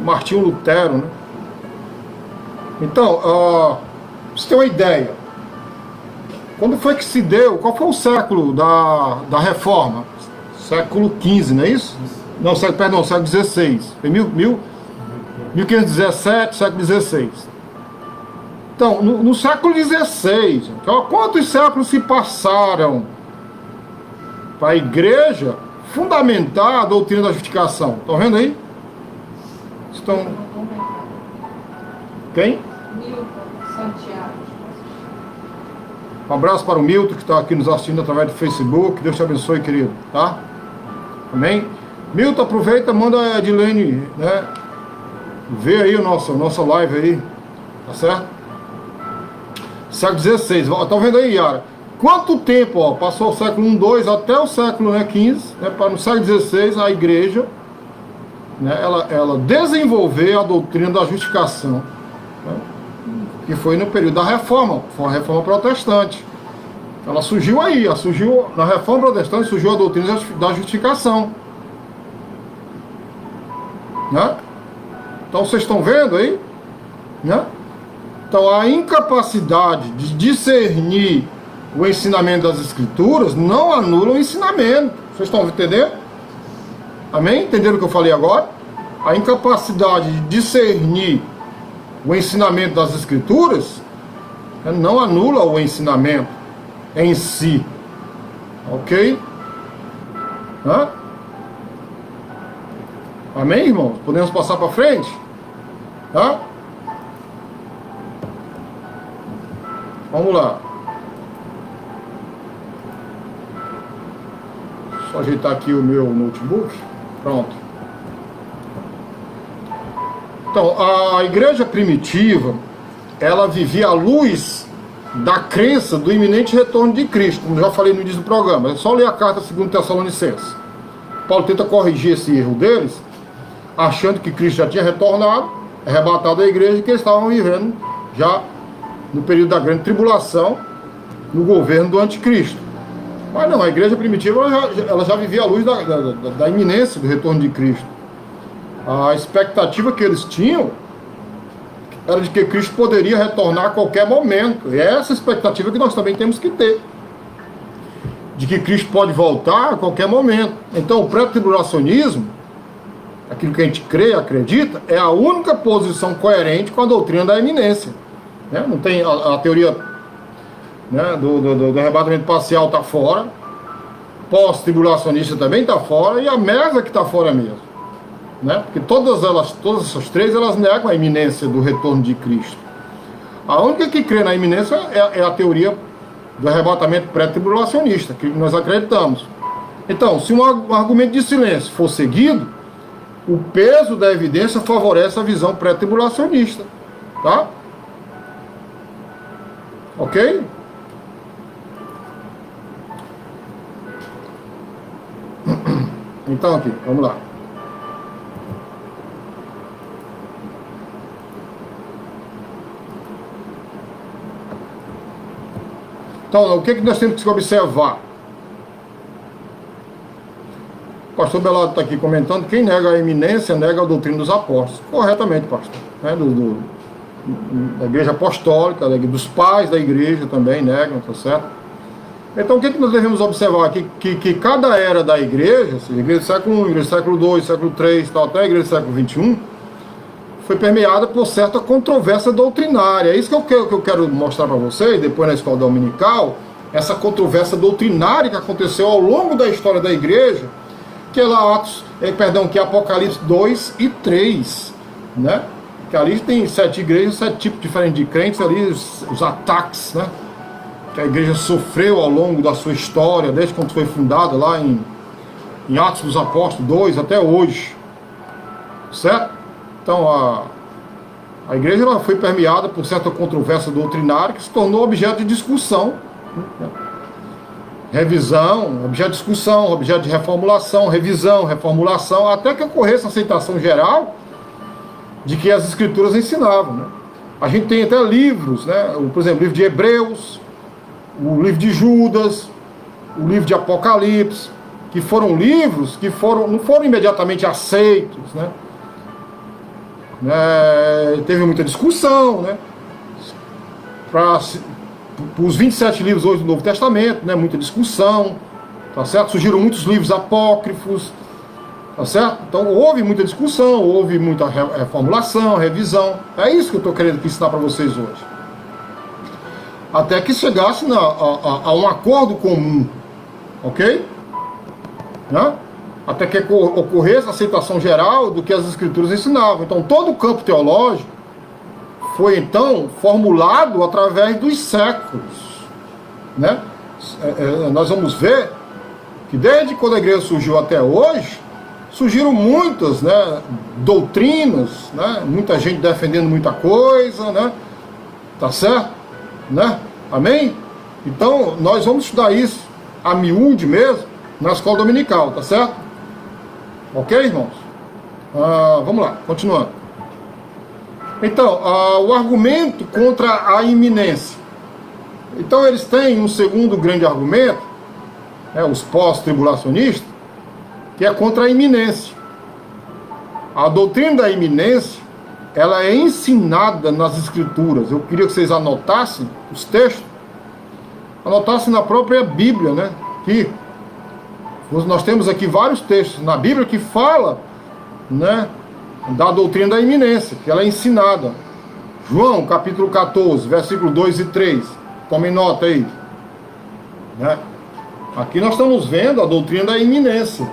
Martinho Lutero, né? Então, pra você ter uma ideia, quando foi que se deu, qual foi o século da reforma? Século XV, não é isso? Não, século XVI. Foi 1517, século XVI. Então, no século XVI, quantos séculos se passaram para a igreja fundamentar a doutrina da justificação? Estão vendo aí? Estão... Quem? Milton Santiago. Um abraço para o Milton, que está aqui nos assistindo através do Facebook. Deus te abençoe, querido, tá? Amém? Milton, aproveita, manda a Edilene, né? Vê aí a nossa live aí, tá certo? Século XVI, estão vendo aí, Yara? Quanto tempo, ó, passou o século I, II, até o século XV, né, para no século XVI a igreja, né, ela desenvolveu a doutrina da justificação, né, que foi no período da reforma, foi a reforma protestante. Ela surgiu aí, na reforma protestante surgiu a doutrina da justificação, né? Então vocês estão vendo aí, né? Então a incapacidade de discernir o ensinamento das escrituras não anula o ensinamento. Vocês estão entendendo? Amém? Entenderam o que eu falei agora? A incapacidade de discernir o ensinamento das escrituras, né, não anula o ensinamento em si. Ok? Hã? Amém, irmãos? Podemos passar para frente? Tá? Vamos lá. Só ajeitar aqui o meu notebook. Pronto. Então, a igreja primitiva, ela vivia à luz da crença do iminente retorno de Cristo, como já falei no início do programa. É só ler a carta 2 Tessalonicenses. Paulo tenta corrigir esse erro deles, achando que Cristo já tinha retornado, arrebatado a igreja, e que eles estavam vivendo já no período da grande tribulação, no governo do anticristo. Mas não, a igreja primitiva ela já vivia à luz da iminência do retorno de Cristo. A expectativa que eles tinham era de que Cristo poderia retornar a qualquer momento. E é essa expectativa que nós também temos que ter. De que Cristo pode voltar a qualquer momento. Então o pré-tribulacionismo, aquilo que a gente crê, acredita, é a única posição coerente com a doutrina da iminência. Né? Não tem a teoria, né, do arrebatamento parcial está fora, pós-tribulacionista também está fora, e a mesa que está fora mesmo. Né? Porque todas essas três, elas negam a iminência do retorno de Cristo. A única que crê na iminência é a teoria do arrebatamento pré-tribulacionista, que nós acreditamos. Então, se um argumento de silêncio for seguido, o peso da evidência favorece a visão pré-tribulacionista. Tá? Ok? Então aqui, vamos lá. Então, o que nós temos que observar? O pastor Belado está aqui comentando: quem nega a iminência, nega a doutrina dos apóstolos. Corretamente, pastor. Né? Da igreja apostólica, dos pais da igreja também negam, tá certo? Então, o que nós devemos observar aqui? Que cada era da igreja, seja, igreja do século I, igreja do século II, século III, tal, até a igreja do século XXI, foi permeada por certa controvérsia doutrinária. É isso que eu quero mostrar para vocês, depois na escola dominical, essa controvérsia doutrinária que aconteceu ao longo da história da igreja, que é Apocalipse 2 e 3, né? Que ali tem 7 igrejas, 7 tipos diferentes de crentes, ali os ataques, né? Que a igreja sofreu ao longo da sua história, desde quando foi fundada lá em Atos dos Apóstolos 2 até hoje, certo? Então a igreja ela foi permeada por certa controvérsia doutrinária que se tornou objeto de discussão, né? Revisão, objeto de discussão, objeto de reformulação, revisão, reformulação, até que ocorresse a aceitação geral de que as escrituras ensinavam, né? A gente tem até livros, né? Por exemplo, o livro de Hebreus, o livro de Judas, o livro de Apocalipse, que foram livros que não foram imediatamente aceitos, né? Teve muita discussão, né? Para os 27 livros hoje do Novo Testamento, né? Muita discussão, tá certo? Surgiram muitos livros apócrifos, tá certo? Então houve muita discussão, houve muita reformulação, revisão. É isso que eu estou querendo ensinar para vocês hoje. Até que chegasse a um acordo comum, ok? Né? Até que ocorresse a aceitação geral do que as escrituras ensinavam. Então todo o campo teológico foi então formulado através dos séculos, né? Nós vamos ver que desde quando a igreja surgiu até hoje, surgiram muitas, né, doutrinas, né? Muita gente defendendo muita coisa, né? Tá certo? Né? Amém? Então nós vamos estudar isso a miúde mesmo na escola dominical, tá certo? Ok, irmãos? Vamos lá, continuando. Então, o argumento contra a iminência. Então eles têm um segundo grande argumento, os pós-tribulacionistas, que é contra a iminência. A doutrina da iminência, ela é ensinada nas escrituras. Eu queria que vocês anotassem os textos, anotassem na própria Bíblia, né? Que nós temos aqui vários textos na Bíblia que fala, né, da doutrina da iminência, que ela é ensinada. João, capítulo 14, versículo 2 e 3. Tomem nota aí, né? Aqui nós estamos vendo a doutrina da iminência.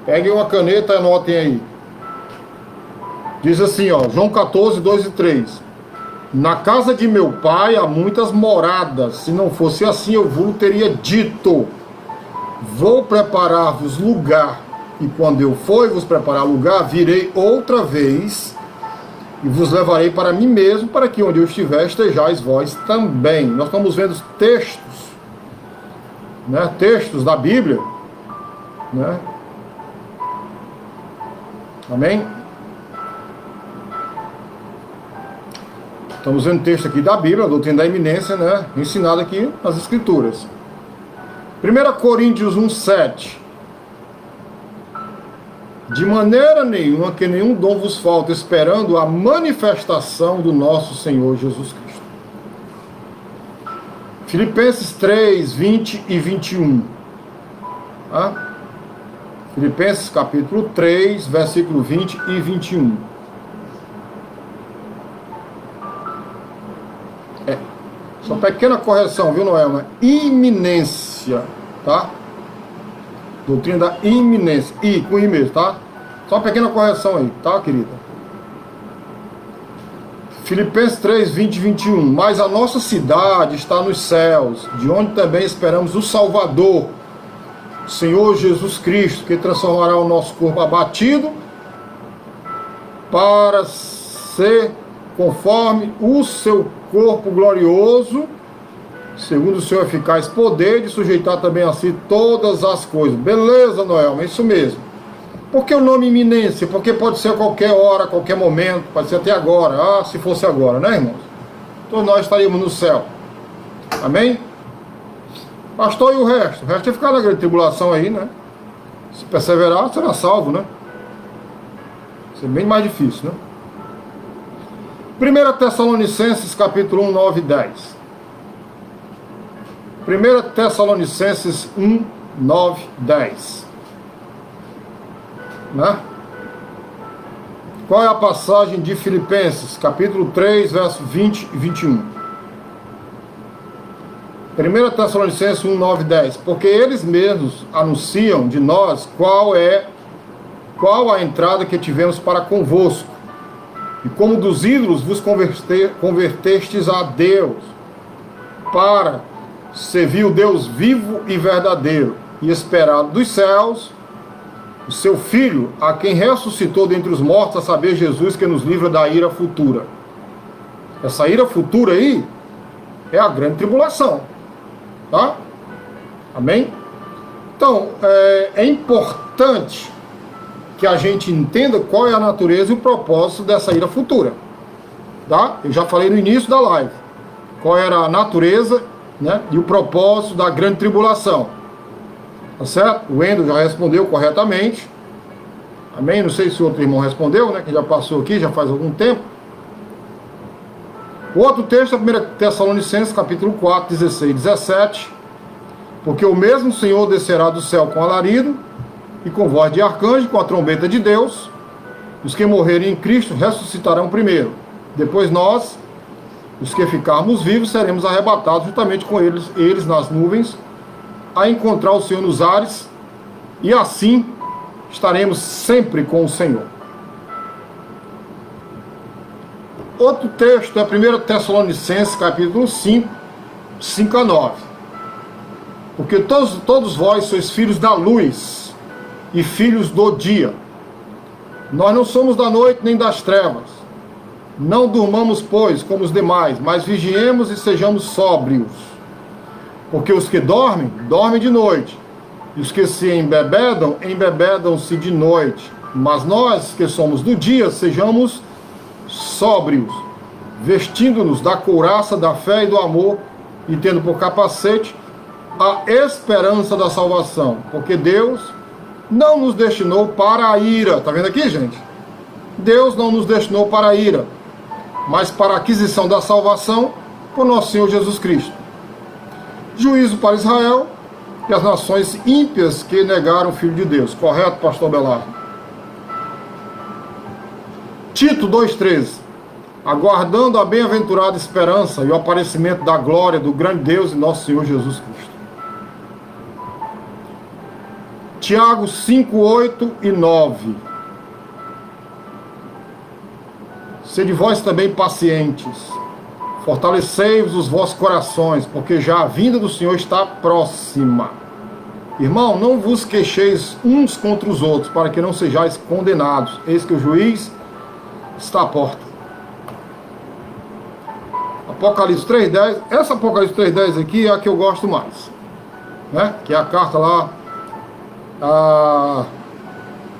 Peguem uma caneta e anotem aí. Diz assim, ó, João 14, 2 e 3. Na casa de meu pai há muitas moradas. Se não fosse assim, eu vos teria dito: vou preparar-vos lugar. E quando eu for e vos preparar lugar, virei outra vez e vos levarei para mim mesmo, para que onde eu estiver, estejais vós também. Nós estamos vendo textos, né? Textos da Bíblia, né? Amém? Estamos vendo texto aqui da Bíblia, a doutrina da iminência, né? Ensinada aqui nas Escrituras. 1 Coríntios 1,7. De maneira nenhuma que nenhum dom vos falte, esperando a manifestação do nosso Senhor Jesus Cristo. Filipenses 3, 20 e 21. Tá? Filipenses capítulo 3, versículo 20 e 21. Só pequena correção, viu, Noelma? Iminência, tá? Doutrina da iminência. I, com I mesmo, tá? Só uma pequena correção aí, tá, querida? Filipenses 3, 20 e 21. Mas a nossa cidade está nos céus, de onde também esperamos o Salvador, o Senhor Jesus Cristo, que transformará o nosso corpo abatido para ser conforme o seu corpo glorioso, segundo o seu eficaz poder, de sujeitar também a si todas as coisas. Beleza, Noelma, isso mesmo. Por que o nome iminência? Porque pode ser a qualquer hora, a qualquer momento, pode ser até agora. Ah, se fosse agora, né, irmãos? Então nós estaríamos no céu. Amém? Pastor, e o resto? O resto é ficar na grande tribulação aí, né? Se perseverar, será salvo, né? Isso é bem mais difícil, né? 1 Tessalonicenses capítulo 1, 9 e 10. 1 Tessalonicenses 1, 9, 10. Né? Qual é a passagem de Filipenses, capítulo 3, verso 20 e 21? 1 Tessalonicenses 1, 9 e 10. Porque eles mesmos anunciam de nós qual a entrada que tivemos para convosco, e como dos ídolos vos convertestes a Deus, para servir o Deus vivo e verdadeiro, e esperado dos céus, o seu Filho, a quem ressuscitou dentre os mortos, a saber, Jesus, que nos livra da ira futura. Essa ira futura aí é a grande tribulação, tá? Amém? Então, é importante que a gente entenda qual é a natureza e o propósito dessa ira futura, tá? Eu já falei no início da live qual era a natureza, né, e o propósito da grande tribulação, tá certo? O Wendel já respondeu corretamente, amém? Não sei se o outro irmão respondeu, né, que já passou aqui, já faz algum tempo. O outro texto é 1 Tessalonicenses capítulo 4, 16 e 17. Porque o mesmo Senhor descerá do céu com alarido, e com voz de arcanjo, com a trombeta de Deus. Os que morrerem em Cristo ressuscitarão primeiro. Depois nós, os que ficarmos vivos, seremos arrebatados juntamente com eles nas nuvens, a encontrar o Senhor nos ares, e assim estaremos sempre com o Senhor. Outro texto é 1 Tessalonicenses capítulo 5, 5 a 9. Porque todos vós sois filhos da luz e filhos do dia. Nós não somos da noite nem das trevas. Não durmamos, pois, como os demais, mas vigiemos e sejamos sóbrios. Porque os que dormem, dormem de noite. E os que se embebedam, embebedam-se de noite. Mas nós, que somos do dia, sejamos sóbrios, vestindo-nos da couraça da fé e do amor, e tendo por capacete a esperança da salvação. Porque Deus não nos destinou para a ira. Está vendo aqui, gente? Deus não nos destinou para a ira, mas para a aquisição da salvação por nosso Senhor Jesus Cristo. Juízo para Israel e as nações ímpias que negaram o Filho de Deus. Correto, pastor Belardo? Tito 2,13. Aguardando a bem-aventurada esperança e o aparecimento da glória do grande Deus e nosso Senhor Jesus Cristo. Tiago 5, 8 e 9. Sede vós também pacientes, fortalecei-vos os vossos corações, porque já a vinda do Senhor está próxima. Irmão, não vos queixeis uns contra os outros, para que não sejais condenados. Eis que o juiz está à porta. Apocalipse 3:10, essa Apocalipse 3:10 aqui é a que eu gosto mais, né? Que é a carta lá a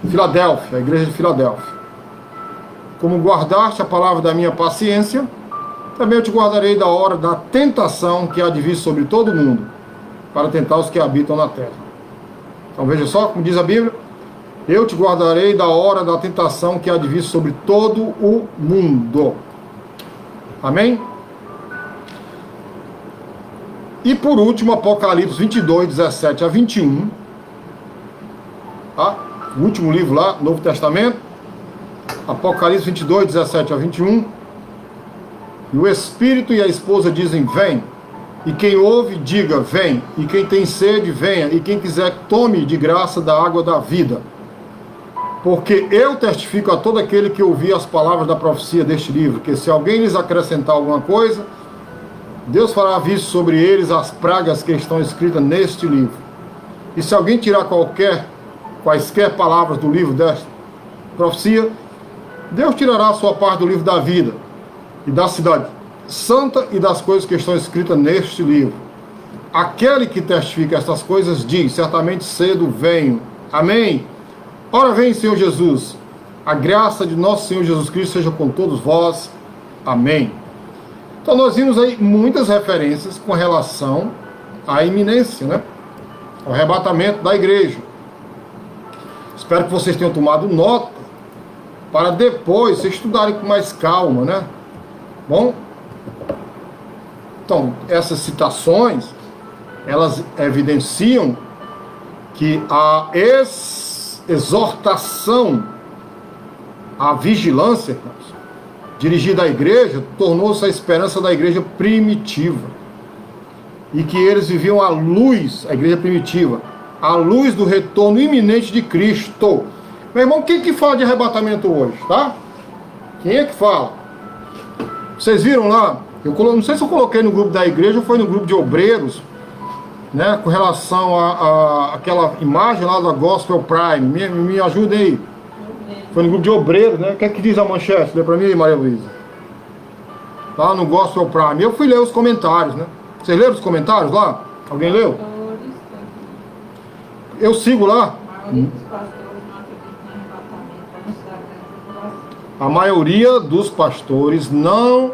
Filadélfia, a igreja de Filadélfia. Como guardaste a palavra da minha paciência, também eu te guardarei da hora da tentação que há de vir sobre todo mundo, para tentar os que habitam na terra. Então veja só, como diz a Bíblia, eu te guardarei da hora da tentação que há de vir sobre todo o mundo. Amém? E por último, Apocalipse 22:17-21. Tá? O último livro lá, Novo Testamento. Apocalipse 22:17-21. E o Espírito e a esposa dizem, vem. E quem ouve, diga, vem. E quem tem sede, venha. E quem quiser, tome de graça da água da vida. Porque eu testifico a todo aquele que ouvir as palavras da profecia deste livro, que se alguém lhes acrescentar alguma coisa, Deus fará aviso sobre eles as pragas que estão escritas neste livro. E se alguém tirar quaisquer palavras do livro desta profecia, Deus tirará a sua parte do livro da vida, e da cidade santa e das coisas que estão escritas neste livro. Aquele que testifica estas coisas diz, certamente cedo venho. Amém? Ora vem, Senhor Jesus. A graça de nosso Senhor Jesus Cristo seja com todos vós. Amém. Então nós vimos aí muitas referências com relação à iminência, né? Ao arrebatamento da igreja. Espero que vocês tenham tomado nota para depois vocês estudarem com mais calma, né? Bom, então essas citações, elas evidenciam que a exortação à vigilância, dirigida à igreja, tornou-se a esperança da igreja primitiva. E que eles viviam à luz, a igreja primitiva, à luz do retorno iminente de Cristo. Meu irmão, quem que fala de arrebatamento hoje, tá? Quem é que fala? Vocês viram lá? Não sei se eu coloquei no grupo da igreja ou foi no grupo de obreiros, né? Com relação a aquela imagem lá da Gospel Prime. Me ajudem aí. Foi no grupo de obreiros, né? O que é que diz a manchete? Lê pra mim aí, Maria Luísa. Lá no Gospel Prime. Eu fui ler os comentários, né? Vocês leram os comentários lá? Alguém leu? Eu sigo lá. A maioria dos pastores não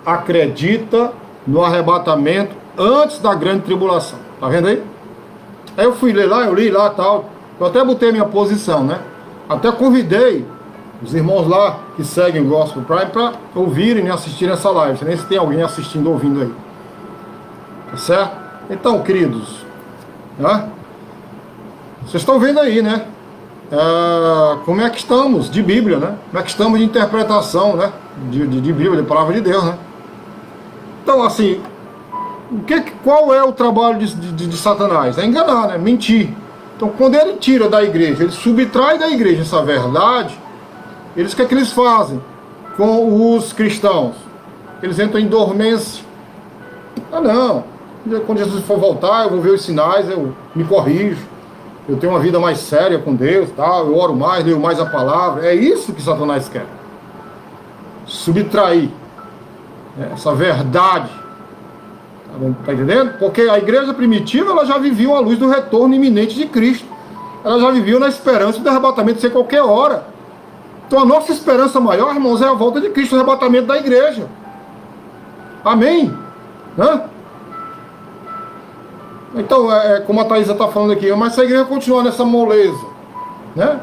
acredita no arrebatamento antes da grande tribulação. Tá vendo aí? Aí eu fui ler lá, eu li lá e tal. Eu até botei minha posição, né? Até convidei os irmãos lá que seguem o Gospel Prime para ouvirem e assistirem essa live. Não sei nem se tem alguém assistindo, ouvindo aí. Tá certo? Então, queridos, né? Vocês estão vendo aí, né? Como é que estamos de Bíblia, né? Como é que estamos de interpretação, né? De Bíblia, de palavra de Deus, né? Então, assim, qual é o trabalho de Satanás? É enganar, né? Mentir. Então, quando ele tira da igreja, ele subtrai da igreja essa verdade, o que é que eles fazem com os cristãos? Eles entram em dormência. Não. Quando Jesus for voltar, eu vou ver os sinais, eu me corrijo. Eu tenho uma vida mais séria com Deus, tá? Eu oro mais, leio mais a palavra. É isso que Satanás quer. Subtrair, né, essa verdade. Tá entendendo? Porque a igreja primitiva, ela já vivia a luz do retorno iminente de Cristo. Ela já vivia na esperança do arrebatamento ser qualquer hora. Então a nossa esperança maior, irmãos, é a volta de Cristo, o arrebatamento da igreja. Amém? Né? Então, como a Thaisa está falando aqui, mas se a igreja continuar nessa moleza, né?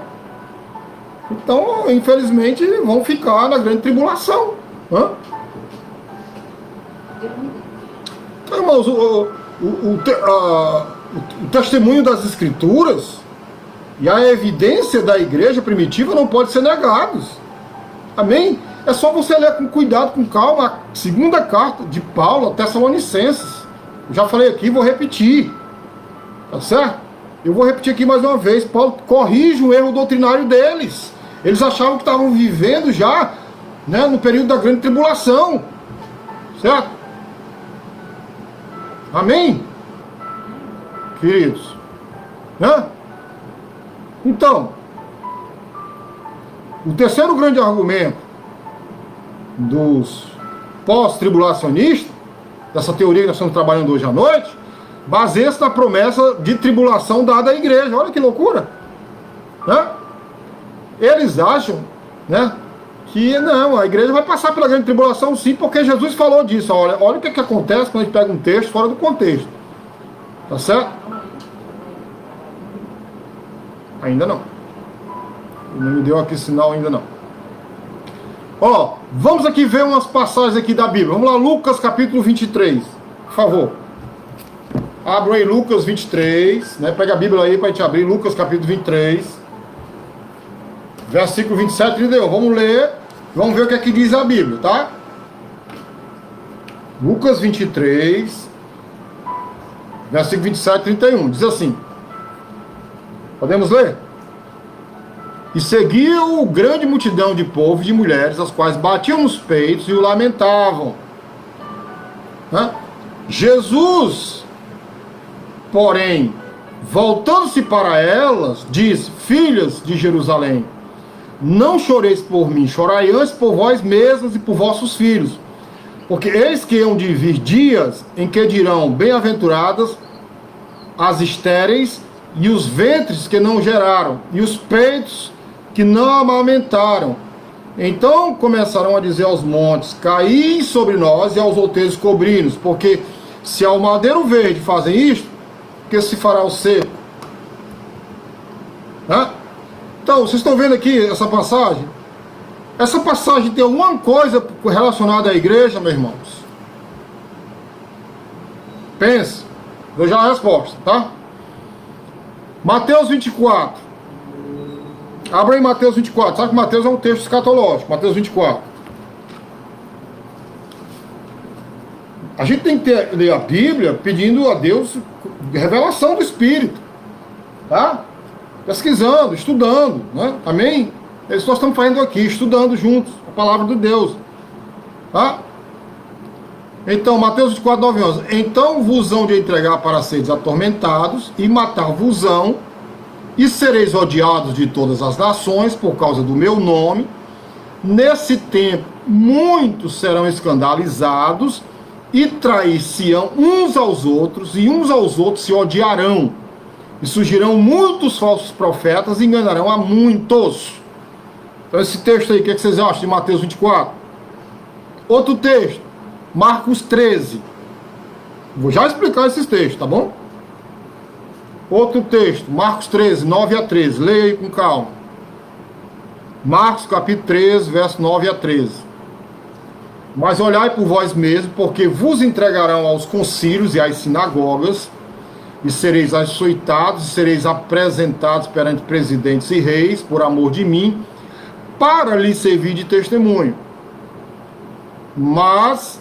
Então, infelizmente, vão ficar na grande tribulação. Né? Então, irmãos, o testemunho das Escrituras e a evidência da igreja primitiva não pode ser negados. Amém? É só você ler com cuidado, com calma, a segunda carta de Paulo a Tessalonicenses. Já falei aqui, vou repetir. Tá certo? Eu vou repetir aqui mais uma vez. Paulo corrige o erro doutrinário deles. Eles achavam que estavam vivendo já né, no período da grande tribulação, certo? Amém? Queridos, né? Então, o terceiro grande argumento dos pós-tribulacionistas, dessa teoria que nós estamos trabalhando hoje à noite, baseia-se na promessa de tribulação dada à igreja. Olha que loucura, né? Eles acham, né, que não, a igreja vai passar pela grande tribulação sim, porque Jesus falou disso. Olha o que acontece quando a gente pega um texto fora do contexto. Tá certo? Ainda não. Não me deu aqui sinal ainda não. Ó, vamos aqui ver umas passagens aqui da Bíblia. Vamos lá, Lucas capítulo 23, por favor. Abra aí Lucas 23, né? Pega a Bíblia aí para a gente abrir, Lucas capítulo 23, versículo 27 e 31. Vamos ler, vamos ver o que é que diz a Bíblia, tá? Lucas 23, versículo 27 e 31. Diz assim. Podemos ler? E seguiu grande multidão de povo e de mulheres, as quais batiam nos peitos e o lamentavam. Jesus, porém, voltando-se para elas, diz: filhas de Jerusalém, não choreis por mim, chorai antes por vós mesmas e por vossos filhos. Porque eis que hão de vir dias em que dirão: bem-aventuradas as estéreis e os ventres que não geraram, e os peitos que não amamentaram. Então começarão a dizer aos montes: caí sobre nós, e aos outeiros cobri-nos. Porque se ao madeiro verde fazem isto, que se fará o seco? Então, vocês estão vendo aqui essa passagem? Essa passagem tem alguma coisa relacionada à igreja, meus irmãos? Pense, dou já a resposta, tá? Mateus 24. Abra aí Mateus 24. Sabe que Mateus é um texto escatológico. Mateus 24. A gente tem que ler a Bíblia pedindo a Deus revelação do Espírito. Tá? Pesquisando, estudando. Né? Amém? É isso que nós estamos fazendo aqui, estudando juntos a palavra de Deus. Tá? Então, Mateus 24, 9 e 11. Então vos hão de entregar para seres atormentados e matar-vos-ão, e sereis odiados de todas as nações por causa do meu nome. Nesse tempo, muitos serão escandalizados e trair-se-ão uns aos outros, e uns aos outros se odiarão. E surgirão muitos falsos profetas e enganarão a muitos. Então, esse texto aí, o que vocês acham de Mateus 24? Outro texto, Marcos 13. Vou já explicar esses textos, tá bom? Outro texto, Marcos 13, 9 a 13. Leia aí com calma. Marcos capítulo 13, verso 9 a 13. Mas olhai por vós mesmos, porque vos entregarão aos concílios e às sinagogas, e sereis açoitados, e sereis apresentados perante presidentes e reis, por amor de mim, para lhes servir de testemunho. Mas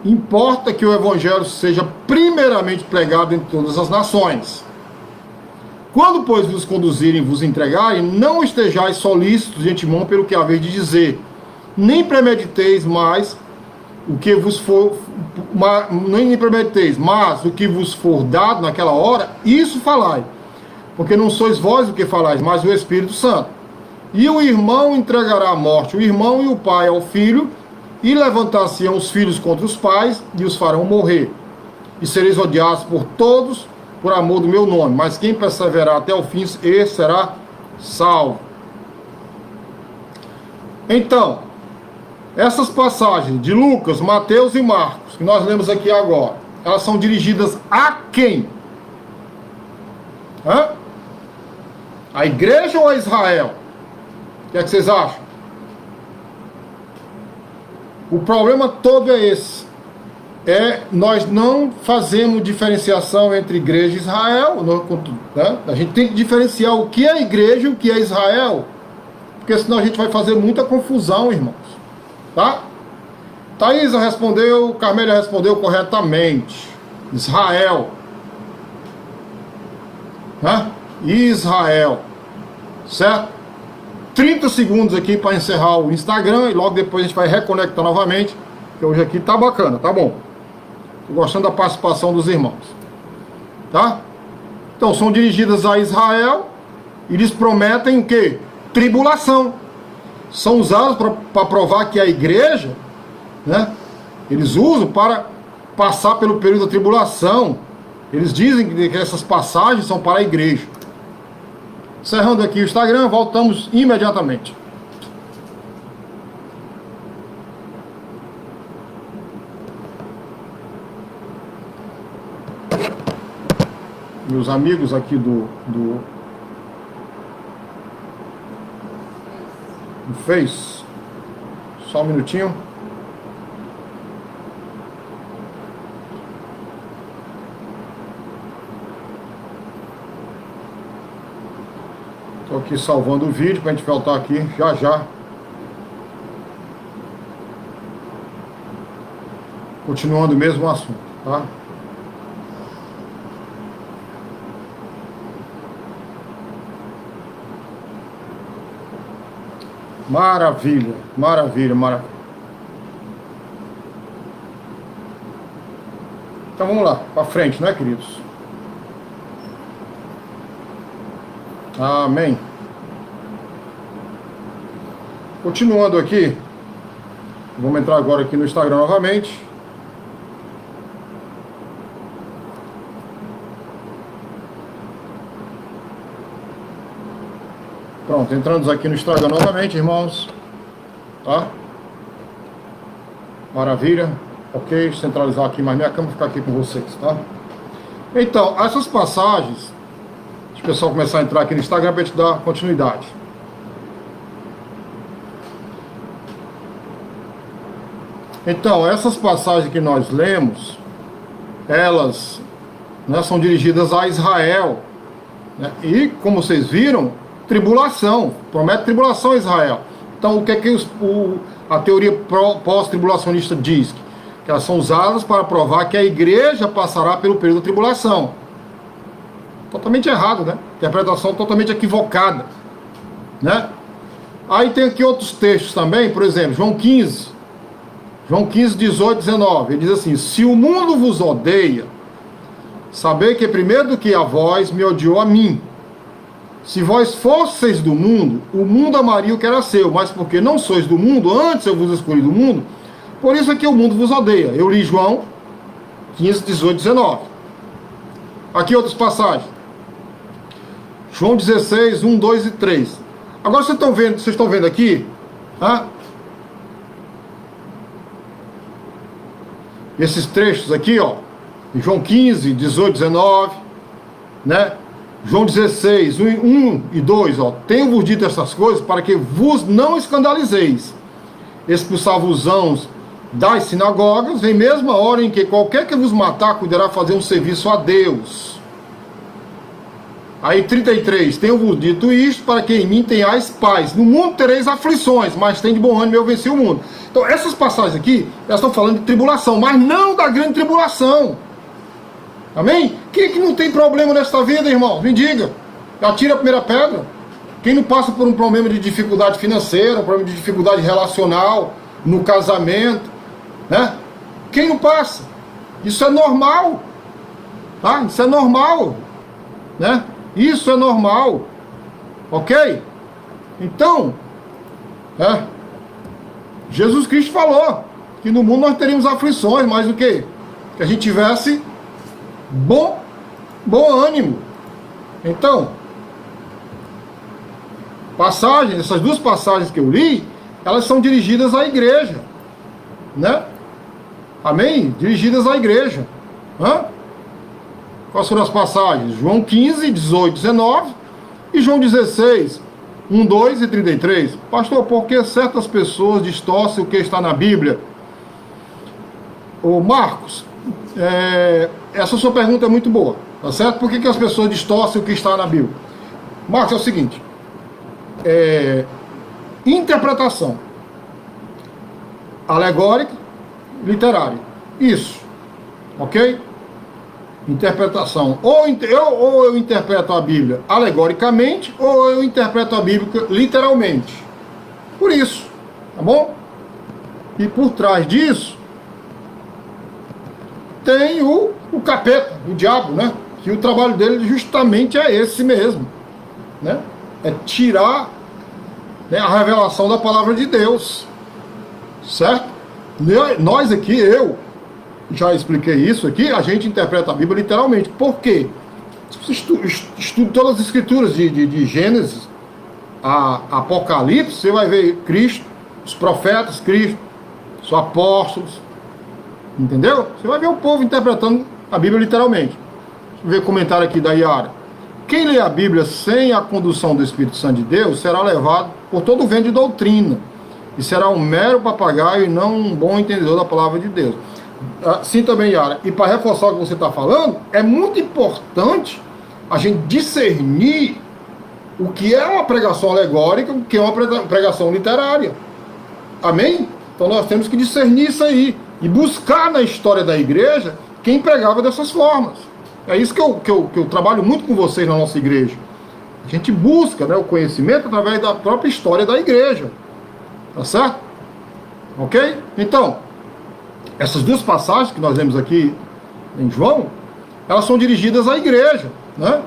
importa que o evangelho seja primeiramente pregado em todas as nações. Quando, pois, vos conduzirem e vos entregarem, não estejais solícitos de antemão pelo que haver de dizer, nem premediteis mais o que vos for, nem premediteis, mas o que vos for dado naquela hora, isso falai, porque não sois vós o que falais, mas o Espírito Santo. E o irmão entregará à morte o irmão, e o pai ao filho, e levantar-se-ão os filhos contra os pais, e os farão morrer. E sereis odiados por todos, por amor do meu nome. Mas quem perseverar até o fim, esse será salvo. Então, essas passagens de Lucas, Mateus e Marcos, que nós lemos aqui agora, elas são dirigidas a quem? A igreja ou a Israel? O que é que vocês acham? O problema todo é esse. Nós não fazemos diferenciação entre igreja e Israel. Né? A gente tem que diferenciar o que é igreja e o que é Israel. Porque senão a gente vai fazer muita confusão, irmãos. Tá? Thaisa respondeu, Carmélia respondeu corretamente. Israel. Né? Israel. Certo? 30 segundos aqui para encerrar o Instagram e logo depois a gente vai reconectar novamente, que hoje aqui tá bacana, tá bom? Tô gostando da participação dos irmãos, tá? Então, são dirigidas a Israel e eles prometem o quê? Tribulação. São usados para provar que a igreja, né? Eles usam para passar pelo período da tribulação. Eles dizem que essas passagens são para a igreja. Encerrando aqui o Instagram, voltamos imediatamente. Meus amigos aqui do Face, só um minutinho. Estou aqui salvando o vídeo para a gente voltar aqui já já. Continuando o mesmo assunto, tá? Maravilha, maravilha, maravilha. Então vamos lá, para frente, né, queridos? Amém. Continuando aqui, vamos entrar agora aqui no Instagram novamente. Pronto, entramos aqui no Instagram novamente, irmãos. Tá? Maravilha. Ok, centralizar aqui mais minha câmera, ficar aqui com vocês, tá? Então, essas passagens, deixa o pessoal começar a entrar aqui no Instagram para a gente dar continuidade. Então, essas passagens que nós lemos, elas, né, são dirigidas a Israel, né? E, como vocês viram, tribulação, promete tribulação a Israel. Então, o que é que a teoria pós-tribulacionista diz? Que elas são usadas para provar que a igreja passará pelo período da tribulação. Totalmente errado, né? Interpretação totalmente equivocada, né? Aí tem aqui outros textos também, por exemplo, João 15, 18, 19. Ele diz assim: se o mundo vos odeia, sabei que primeiro do que a vós me odiou a mim. Se vós fosseis do mundo, o mundo amaria o que era seu, mas porque não sois do mundo, antes eu vos escolhi do mundo, por isso é que o mundo vos odeia. Eu li João 15, 18, 19. Aqui outras passagens. João 16, 1, 2 e 3. Agora vocês estão vendo aqui, tá? Esses trechos aqui, ó. João 15, 18, 19, né? João 16, 1 e 2, ó. Tenho-vos dito essas coisas para que vos não escandalizeis. Expulsar-vos-ão das sinagogas, em mesma hora em que qualquer que vos matar cuidará fazer um serviço a Deus. Aí 33, tenho-vos dito isto para que em mim tenhais paz. No mundo tereis aflições, mas tem de bom ânimo, eu venci o mundo. Então essas passagens aqui, elas estão falando de tribulação, mas não da grande tribulação. Amém? Quem é que não tem problema nesta vida, irmão? Me diga. Atira a primeira pedra. Quem não passa por um problema de dificuldade financeira, um problema de dificuldade relacional, no casamento, né? Quem não passa? Isso é normal. Tá? Isso é normal. Né? Isso é normal. Ok? Então, Jesus Cristo falou que no mundo nós teríamos aflições, mas o quê? Que a gente tivesse bom ânimo. Então, essas duas passagens que eu li, elas são dirigidas à igreja, né? Amém? Dirigidas à igreja. Quais foram as passagens? João 15, 18, 19 e João 16, 1, 2 e 33. Pastor, por que certas pessoas distorcem o que está na Bíblia? Ô Marcos, essa sua pergunta é muito boa, tá certo? Por que as pessoas distorcem o que está na Bíblia? Marcos, é o seguinte, interpretação alegórica, literária, isso, ok? interpretação. Ou eu interpreto a Bíblia alegoricamente, ou eu interpreto a Bíblia literalmente. Por isso, tá bom? E por trás disso, tem o capeta, o diabo, né? Que o trabalho dele justamente é esse mesmo, né? É tirar, né, a revelação da palavra de Deus, certo? Nós aqui, eu já expliquei isso aqui, a gente interpreta a Bíblia literalmente. Por quê? Se você estuda todas as escrituras de Gênesis a Apocalipse, você vai ver Cristo, os profetas, Cristo, os apóstolos, entendeu? Você vai ver o povo interpretando a Bíblia literalmente. Deixa eu ver o comentário aqui da Yara. Quem lê a Bíblia sem a condução do Espírito Santo de Deus será levado por todo o vento de doutrina e será um mero papagaio e não um bom entendedor da palavra de Deus. Sim, também, Yara. E para reforçar o que você está falando, é muito importante a gente discernir o que é uma pregação alegórica, o que é uma pregação literária. Amém? Então nós temos que discernir isso aí e buscar na história da igreja quem pregava dessas formas. É isso que eu trabalho muito com vocês na nossa igreja. A gente busca, né, o conhecimento através da própria história da igreja. Tá certo? Ok? Então, essas duas passagens que nós lemos aqui em João, elas são dirigidas à igreja, né?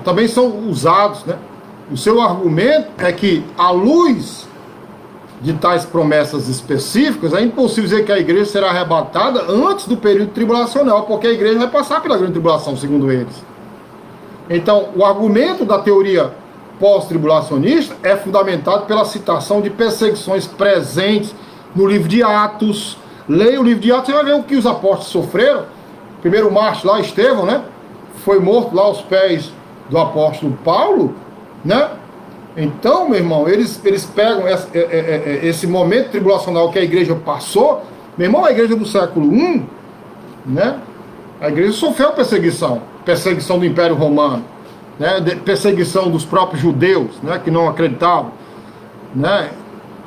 Também são usados, né? O seu argumento é que, à luz de tais promessas específicas, é impossível dizer que a igreja será arrebatada antes do período tribulacional, porque a igreja vai passar pela grande tribulação, segundo eles. Então, o argumento da teoria pós-tribulacionista é fundamentado pela citação de perseguições presentes no livro de Atos. Leia o livro de Atos, você vai ver o que os apóstolos sofreram. Primeiro mártir lá, Estevão, né? Foi morto lá aos pés do apóstolo Paulo, né? Então, meu irmão, eles pegam esse momento tribulacional que a igreja passou. Meu irmão, a igreja do século I, né? A igreja sofreu perseguição do Império Romano, né? Perseguição dos próprios judeus, né? Que não acreditavam, né?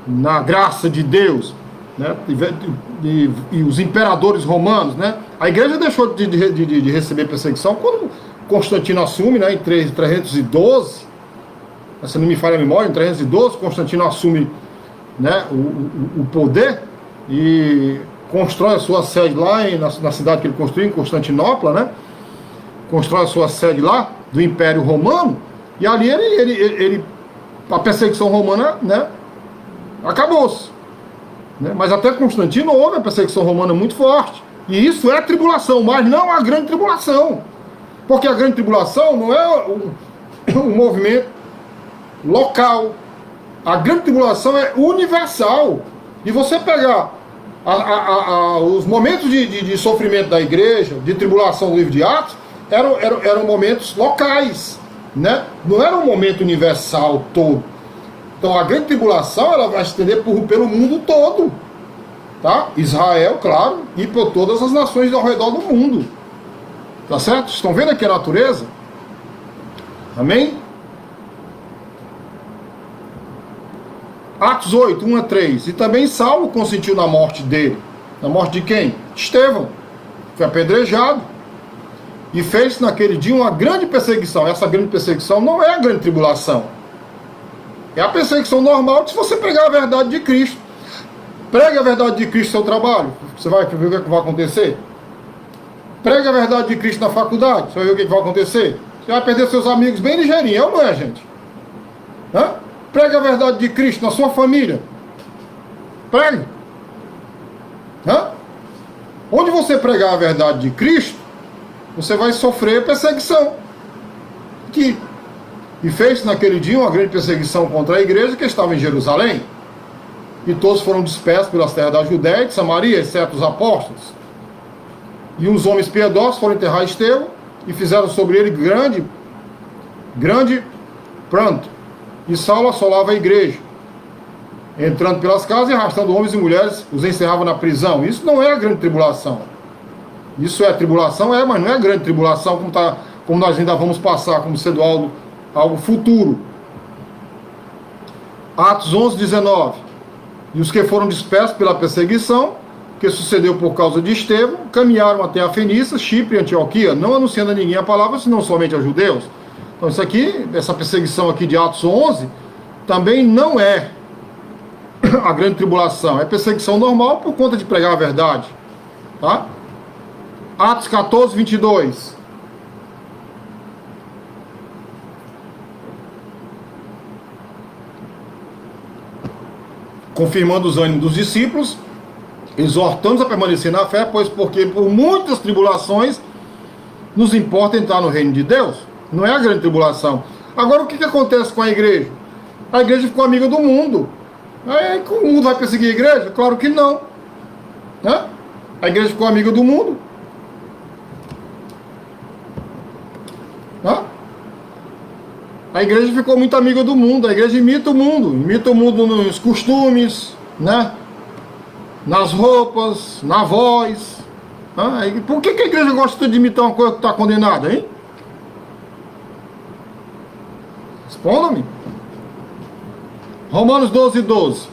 Na graça de Deus, né? E os imperadores romanos, né? A igreja deixou de receber perseguição quando Constantino assume, né? Em 312, se não me falha a memória, em 312, Constantino assume, né, o poder e constrói a sua sede lá na cidade que ele construiu, em Constantinopla, né? Constrói a sua sede lá do Império Romano, e ali a perseguição romana, né, acabou-se. Né? Mas até Constantino houve a perseguição romana muito forte. E isso é tribulação, mas não a grande tribulação. Porque a grande tribulação não é um movimento local. A grande tribulação é universal. E você pegar os momentos de sofrimento da igreja, de tribulação do livro de Atos, eram momentos locais, né? Não era um momento universal todo. Então a grande tribulação ela vai se estender pelo mundo todo, tá? Israel, claro, e por todas as nações ao redor do mundo. Tá certo? Estão vendo aqui a natureza? Amém? Atos 8, 1 a 3. E também Saulo consentiu na morte dele. Na morte de quem? Estevão. Foi apedrejado. E fez naquele dia uma grande perseguição. Essa grande perseguição não é a grande tribulação. É a perseguição normal de se você pregar a verdade de Cristo. Pregue a verdade de Cristo no seu trabalho. Você vai ver o que vai acontecer. Pregue a verdade de Cristo na faculdade. Você vai ver o que vai acontecer. Você vai perder seus amigos bem ligeirinho. É ou não é, gente? Hã? Pregue a verdade de Cristo na sua família. Pregue. Hã? Onde você pregar a verdade de Cristo, você vai sofrer perseguição. Aqui. E fez naquele dia uma grande perseguição contra a igreja que estava em Jerusalém. E todos foram dispersos pelas terras da Judéia e de Samaria, exceto os apóstolos. E os homens piedosos foram enterrar Estevão e fizeram sobre ele grande pranto. E Saulo assolava a igreja, entrando pelas casas e arrastando homens e mulheres, os encerrava na prisão. Isso não é a grande tribulação. Isso é tribulação, mas não é a grande tribulação como nós ainda vamos passar, como sendo algo futuro. Atos 11, 19. E os que foram dispersos pela perseguição que sucedeu por causa de Estevão, caminharam até a Fenícia, Chipre e Antioquia, não anunciando a ninguém a palavra, senão somente a judeus. Então isso aqui, essa perseguição aqui de Atos 11, também não é a grande tribulação, é perseguição normal por conta de pregar a verdade. Tá? Atos 14, 22. Confirmando os ânimos dos discípulos, exortando-os a permanecer na fé, pois porque por muitas tribulações nos importa entrar no reino de Deus. Não é a grande tribulação. Agora o que acontece com a igreja? A igreja ficou amiga do mundo. Aí o mundo vai perseguir a igreja? Claro que não. Né? A igreja ficou amiga do mundo. Né? A igreja ficou muito amiga do mundo. A igreja imita o mundo nos costumes, né? Nas roupas, na voz. Né? Por que a igreja gosta de imitar uma coisa que está condenada, hein? Respondam-me. Romanos 12, 12.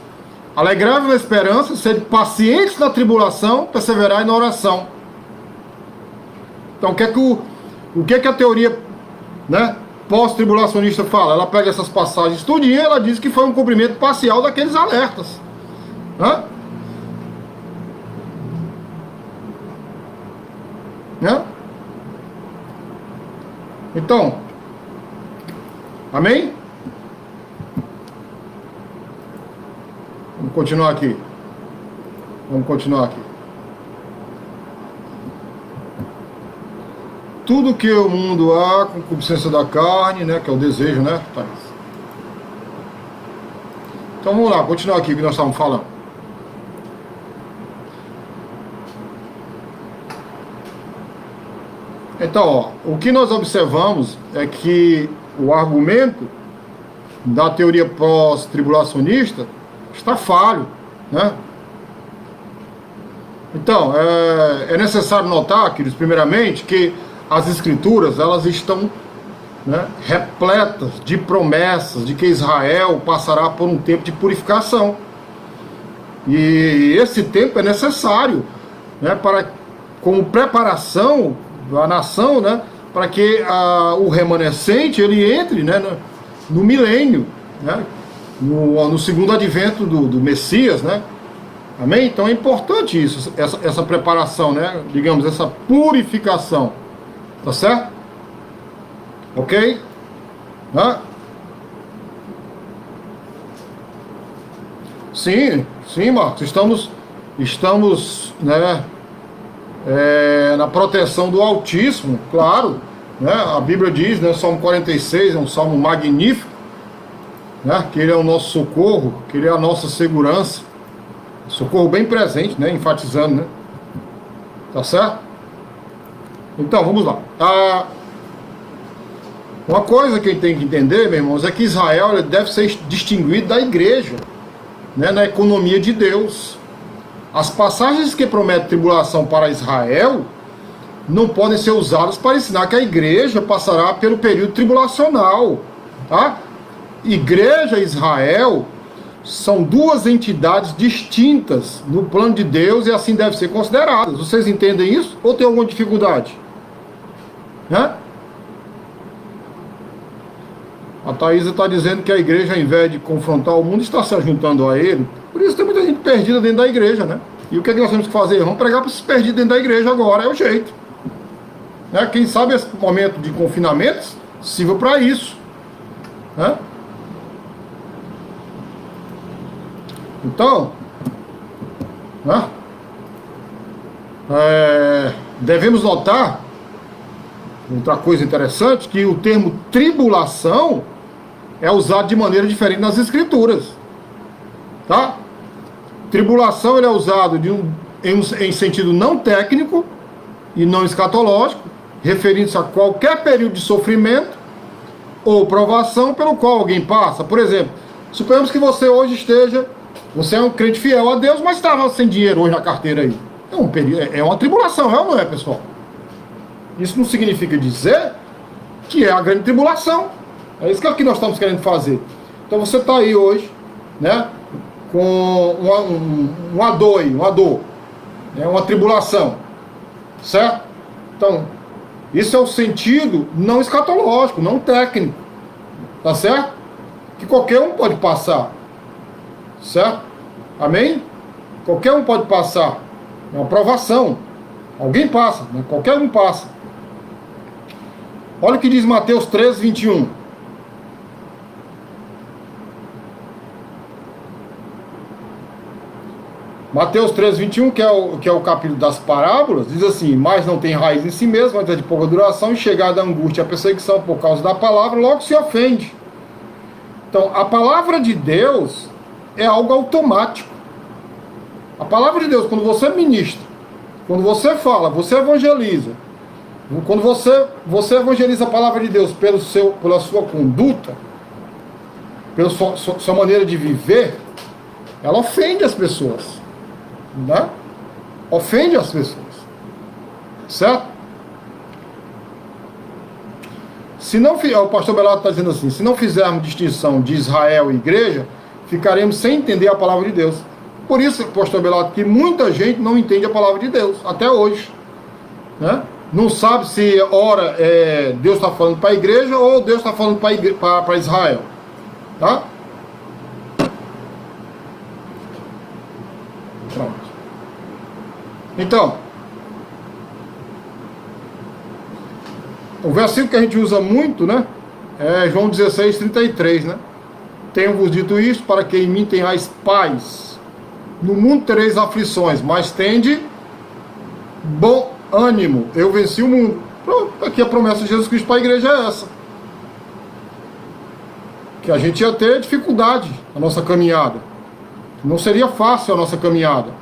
Alegrai-vos na esperança, sede pacientes na tribulação, perseverai na oração. Então, o que a teoria, né, pós-tribulacionista fala? Ela pega essas passagens tudinho e ela diz que foi um cumprimento parcial daqueles alertas. Né? Né? Então, amém? Vamos continuar aqui. Tudo que o mundo há, com concupiscência da carne, né, que é o desejo, né, Thaís? Então vamos lá, continuar aqui o que nós estávamos falando. Então, ó, o que nós observamos é que o argumento da teoria pós-tribulacionista está falho, né? Então, é necessário notar, queridos, primeiramente, que as escrituras, elas estão, né, repletas de promessas de que Israel passará por um tempo de purificação. E esse tempo é necessário, né, como preparação da nação, né, para que o remanescente ele entre, né, no milênio, né, no segundo advento do Messias, né? Amém? Então é importante isso, essa preparação, né? Digamos, essa purificação. Tá certo? Ok? Né? Sim, Marcos. Estamos, né, na proteção do Altíssimo, claro. Né? A Bíblia diz, né, Salmo 46, é um salmo magnífico. Né, que Ele é o nosso socorro, que Ele é a nossa segurança, socorro bem presente, né, enfatizando, né, tá certo? Então, vamos lá. Uma coisa que a gente tem que entender, meus irmãos, é que Israel ele deve ser distinguido da igreja, né, na economia de Deus. As passagens que prometem tribulação para Israel não podem ser usadas para ensinar que a igreja passará pelo período tribulacional, tá? Igreja e Israel são duas entidades distintas no plano de Deus e assim devem ser consideradas. Vocês entendem isso? Ou tem alguma dificuldade? Né? A Thaisa está dizendo que a igreja, ao invés de confrontar o mundo, está se juntando a ele. Por isso tem muita gente perdida dentro da igreja, né? E o que é que nós temos que fazer? Vamos pregar para esses perdidos dentro da igreja agora, é o jeito. Né? Quem sabe esse momento de confinamento sirva para isso. Né? Então, né, devemos notar, outra coisa interessante, que o termo tribulação é usado de maneira diferente nas escrituras. Tá? Tribulação ele é usado em sentido não técnico e não escatológico, referindo-se a qualquer período de sofrimento ou provação pelo qual alguém passa. Por exemplo, suponhamos que você hoje você é um crente fiel a Deus, mas estava sem dinheiro hoje na carteira aí. É uma tribulação, é ou não é, pessoal? Isso não significa dizer que é a grande tribulação. É isso que nós estamos querendo fazer. Então você está aí hoje, né, com uma dor, É uma tribulação. Certo? Então, isso é o sentido não escatológico, não técnico. Tá certo? Que qualquer um pode passar. Certo? Amém? Qualquer um pode passar. É uma provação. Alguém passa, mas qualquer um passa. Olha o que diz Mateus 13, 21. Mateus 13, 21, que é o capítulo das parábolas, diz assim: mas não tem raiz em si mesmo, mas é de pouca duração, e chegada a angústia e a perseguição por causa da palavra, logo se ofende. Então, a palavra de Deus é algo automático. A palavra de Deus, quando você ministra, quando você fala, você evangeliza, quando você evangeliza a palavra de Deus pela sua conduta, pela sua maneira de viver, ela ofende as pessoas. Né? Ofende as pessoas. Certo? Se não, o pastor Belato está dizendo assim: se não fizermos distinção de Israel e igreja, ficaremos sem entender a palavra de Deus. Por isso, pastor Belato, que muita gente não entende a palavra de Deus, até hoje. Né? Não sabe se ora Deus está falando para a igreja ou Deus está falando para Israel. Tá? Pronto. Então, o versículo que a gente usa muito, né, é João 16, 33, né? Tenho-vos dito isto para que em mim tenhais paz. No mundo tereis aflições, mas tende bom ânimo. Eu venci o mundo. Pronto, aqui a promessa de Jesus Cristo para a igreja é essa. Que a gente ia ter dificuldade na nossa caminhada. Não seria fácil a nossa caminhada.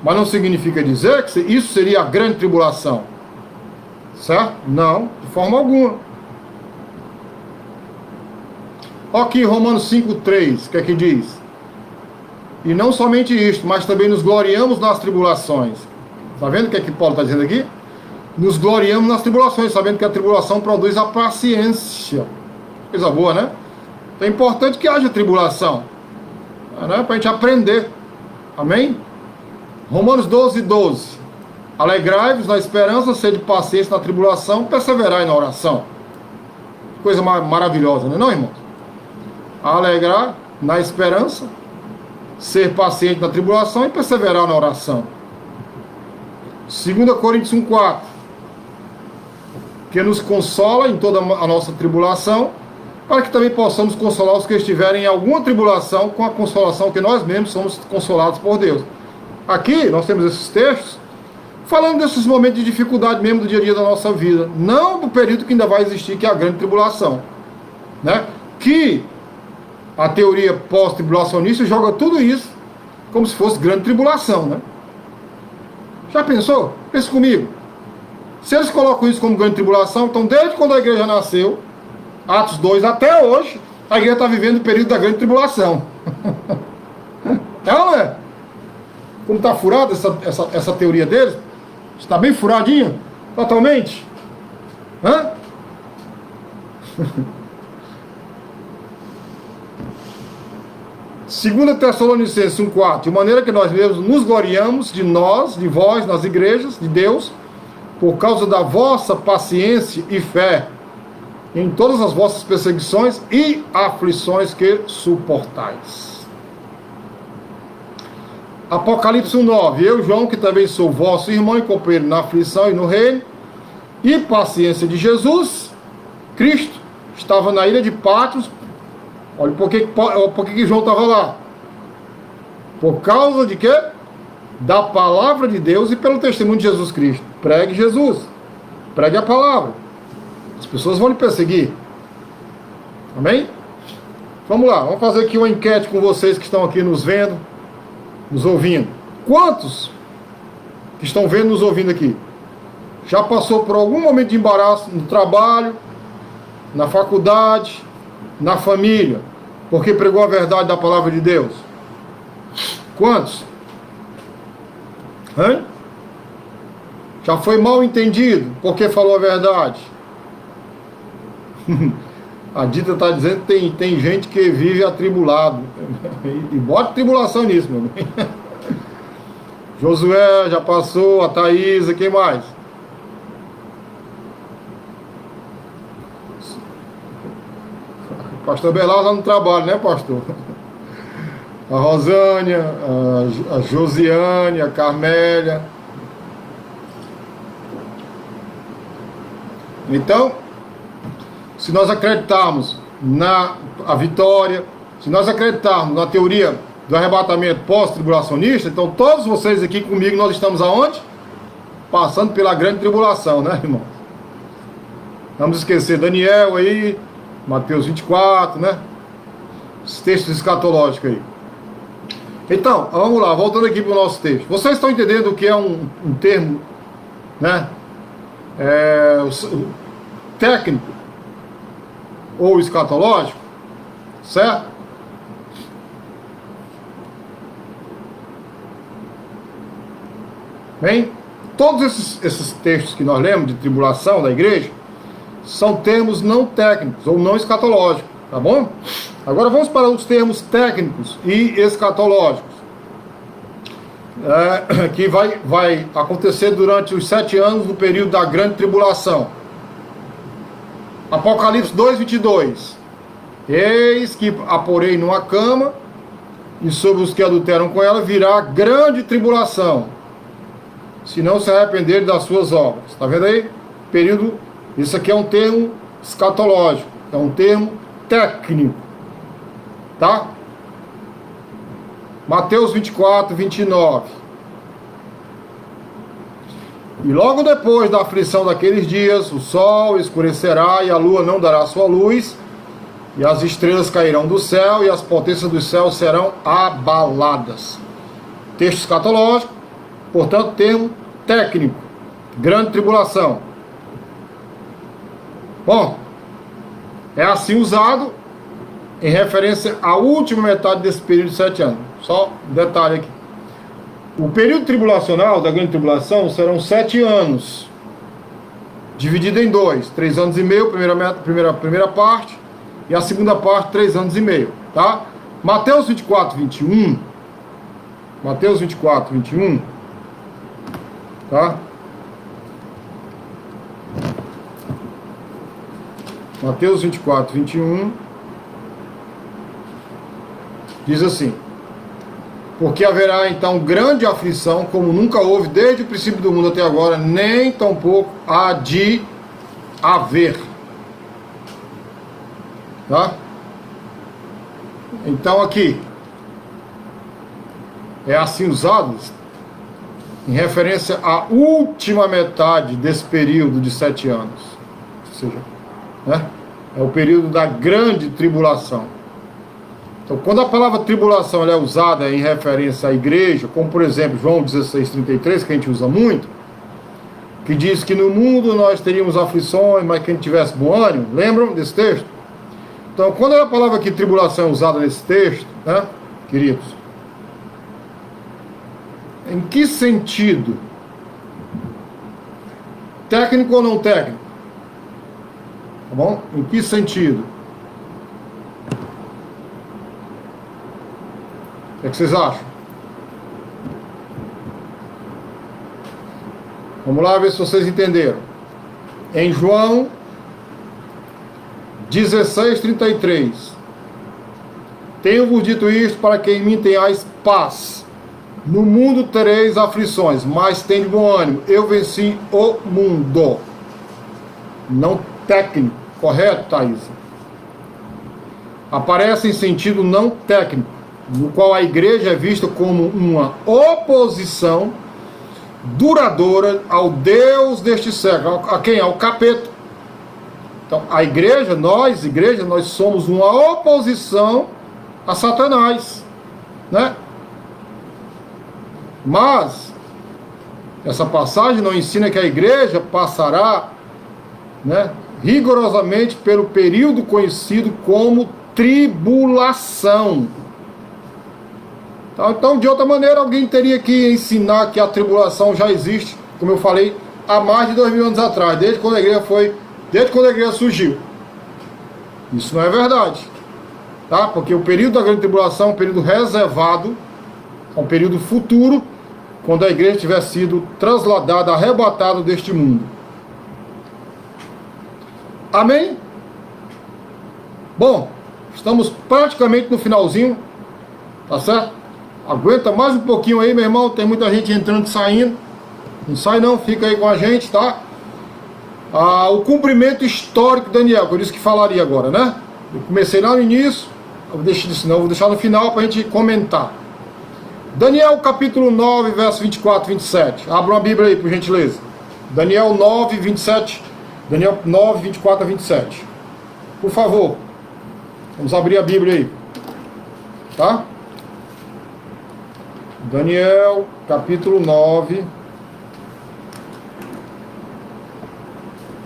Mas não significa dizer que isso seria a grande tribulação. Certo? Não, de forma alguma. Olha aqui Romanos 5,3, o que é que diz? E não somente isto, mas também nos gloriamos nas tribulações. Está vendo o que é que Paulo está dizendo aqui? Nos gloriamos nas tribulações, sabendo que a tribulação produz a paciência. Coisa boa, né? Então é importante que haja tribulação, né? Para a gente aprender. Amém? Romanos 12, 12. Alegrai-vos na esperança, sede paciência na tribulação, perseverai na oração. Coisa maravilhosa, não é, não, irmãos? Alegrar na esperança, ser paciente na tribulação e perseverar na oração. 2 Coríntios 1,4. Que nos consola em toda a nossa tribulação, para que também possamos consolar os que estiverem em alguma tribulação com a consolação que nós mesmos somos consolados por Deus. Aqui nós temos esses textos falando desses momentos de dificuldade mesmo do dia a dia da nossa vida, não do período que ainda vai existir, que é a grande tribulação, né? Que a teoria pós-tribulacionista joga tudo isso como se fosse grande tribulação, né? Já pensou? Pensa comigo. Se eles colocam isso como grande tribulação, então desde quando a igreja nasceu, Atos 2 até hoje, a igreja está vivendo o período da grande tribulação. É ou não é? Como está furada essa teoria deles? Está bem furadinha? Totalmente? Hã? Segunda Tessalonicenses 1,4. De maneira que nós mesmos nos gloriamos de vós, nas igrejas de Deus, por causa da vossa paciência e fé, em todas as vossas perseguições e aflições que suportais. Apocalipse 1,9. Eu, João, que também sou vosso irmão e companheiro na aflição e no reino e paciência de Jesus Cristo, estava na ilha de Patmos. Olha por que João estava lá. Por causa de quê? Da palavra de Deus e pelo testemunho de Jesus Cristo. Pregue Jesus. Pregue a palavra. As pessoas vão lhe perseguir. Amém? Vamos lá, vamos fazer aqui uma enquete com vocês que estão aqui nos vendo, nos ouvindo. Quantos que estão vendo, nos ouvindo aqui, já passou por algum momento de embaraço no trabalho, na faculdade, na família, porque pregou a verdade da palavra de Deus? Quantos? Hein? Já foi mal entendido porque falou a verdade? A Dita está dizendo que tem gente que vive atribulado. E bota tribulação nisso, meu bem. Josué já passou, a Thaísa, quem mais? Pastor Belar lá no trabalho, né, pastor? A Rosânia, a Josiane, a Carmélia. Então, se nós acreditarmos na a vitória, se nós acreditarmos na teoria do arrebatamento pós-tribulacionista, então todos vocês aqui comigo, nós estamos aonde? Passando pela grande tribulação, né, irmão? Vamos esquecer Daniel aí, Mateus 24, né? Os textos escatológicos aí. Então, vamos lá, voltando aqui para o nosso texto. Vocês estão entendendo o que é um termo, né? Técnico ou escatológico, certo? Bem, todos esses textos que nós lemos de tribulação da igreja são termos não técnicos ou não escatológicos, tá bom? Agora vamos para os termos técnicos e escatológicos, que vai acontecer durante os 7 anos no período da grande tribulação. Apocalipse 2:22. Eis que a porei numa cama, e sobre os que adulteram com ela virá grande tribulação, se não se arrependerem das suas obras. Está vendo aí? Período, isso aqui é um termo escatológico, é um termo técnico, tá? Mateus 24:29. E logo depois da aflição daqueles dias, o sol escurecerá e a lua não dará sua luz, e as estrelas cairão do céu e as potências do céu serão abaladas. Texto escatológico, portanto, termo técnico, grande tribulação. Bom, é assim usado em referência à última metade desse período de 7 anos. Só um detalhe aqui. O período tribulacional da grande tribulação serão 7 anos, dividido em 2, 3 anos e meio, primeira parte, e a segunda parte, 3 anos e meio, tá? Mateus 24:21, Mateus 24:21, tá? Mateus 24:21 diz assim: porque haverá então grande aflição, como nunca houve desde o princípio do mundo até agora, nem tampouco há de haver. Tá? Então aqui é assim usado em referência à última metade desse período de 7 anos. Ou seja, né? É o período da grande tribulação. Então, quando a palavra tribulação ela é usada em referência à igreja, como por exemplo João 16:33, que a gente usa muito, que diz que no mundo nós teríamos aflições, mas que a gente tivesse bom ânimo, lembram desse texto? Então, quando a palavra aqui tribulação é usada nesse texto, né, queridos, em que sentido? Técnico ou não técnico? Tá bom? Em que sentido? O que vocês acham? Vamos lá ver se vocês entenderam. Em João 16:33, tenho-vos dito isto para que em mim tenhais paz. No mundo tereis aflições, mas tende bom ânimo. Eu venci o mundo. Não técnico, correto, Thaís? Aparece em sentido não técnico, no qual a igreja é vista como uma oposição duradoura ao Deus deste século. A quem? Ao capeta. Então, a igreja, nós somos uma oposição a Satanás, né? Mas essa passagem não ensina que a igreja passará, né, rigorosamente pelo período conhecido como tribulação. Então, de outra maneira, alguém teria que ensinar que a tribulação já existe, como eu falei, há mais de 2000 anos atrás, desde quando a igreja surgiu. Isso não é verdade, tá? Porque o período da grande tribulação é um período reservado, é um período futuro, quando a igreja tiver sido trasladada, arrebatada deste mundo. Amém? Bom, estamos praticamente no finalzinho, tá certo? Aguenta mais um pouquinho aí, meu irmão, tem muita gente entrando e saindo. Não sai não, fica aí com a gente, tá? O cumprimento histórico, Daniel, por isso que falaria agora, né? Eu comecei lá no início, vou deixar no final para a gente comentar. Daniel capítulo 9, verso 24 e 27. Abra uma Bíblia aí, por gentileza. Daniel 9, 27. Daniel 9, 24 a 27. Por favor. Vamos abrir a Bíblia aí. Tá? Daniel capítulo 9.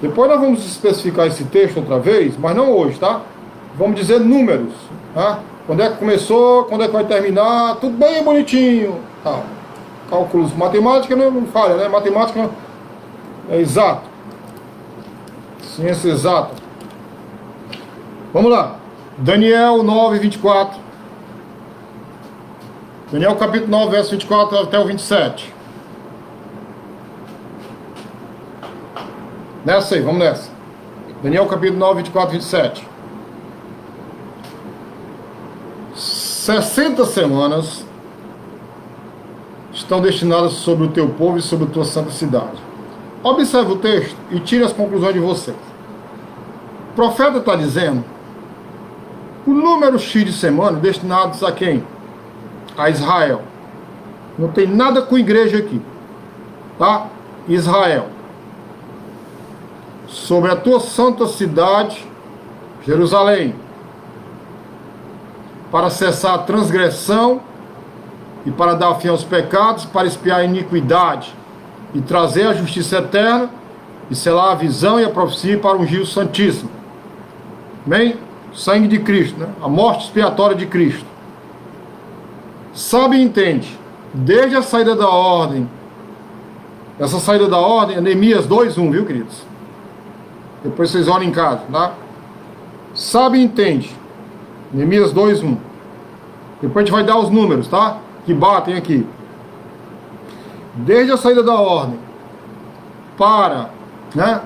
Depois nós vamos especificar esse texto outra vez, mas não hoje, tá? Vamos dizer números, tá? Quando é que começou, quando é que vai terminar, tudo bem bonitinho, tá? Cálculos, matemática não falha, né? Matemática é exato. Ciência exata. Vamos lá. Daniel 9, 24. Daniel capítulo 9, verso 24 até o 27. Nessa aí, vamos nessa. Daniel capítulo 9, 24 e 27. 60 semanas estão destinadas sobre o teu povo e sobre a tua santa cidade. Observe o texto e tire as conclusões de vocês. O profeta está dizendo o número X de semanas destinados a quem? A Israel. Não tem nada com igreja aqui. Tá? Israel. Sobre a tua santa cidade, Jerusalém, para cessar a transgressão e para dar fim aos pecados, para expiar a iniquidade e trazer a justiça eterna e selar a visão e a profecia para ungir o Santíssimo. Amém? Sangue de Cristo, né? A morte expiatória de Cristo. Sabe e entende, desde a saída da ordem, essa saída da ordem é Neemias 2:1, viu, queridos? Depois vocês olhem em casa, tá? Sabe e entende. Neemias 2:1. Depois a gente vai dar os números, tá? Que batem aqui. Desde a saída da ordem para, né,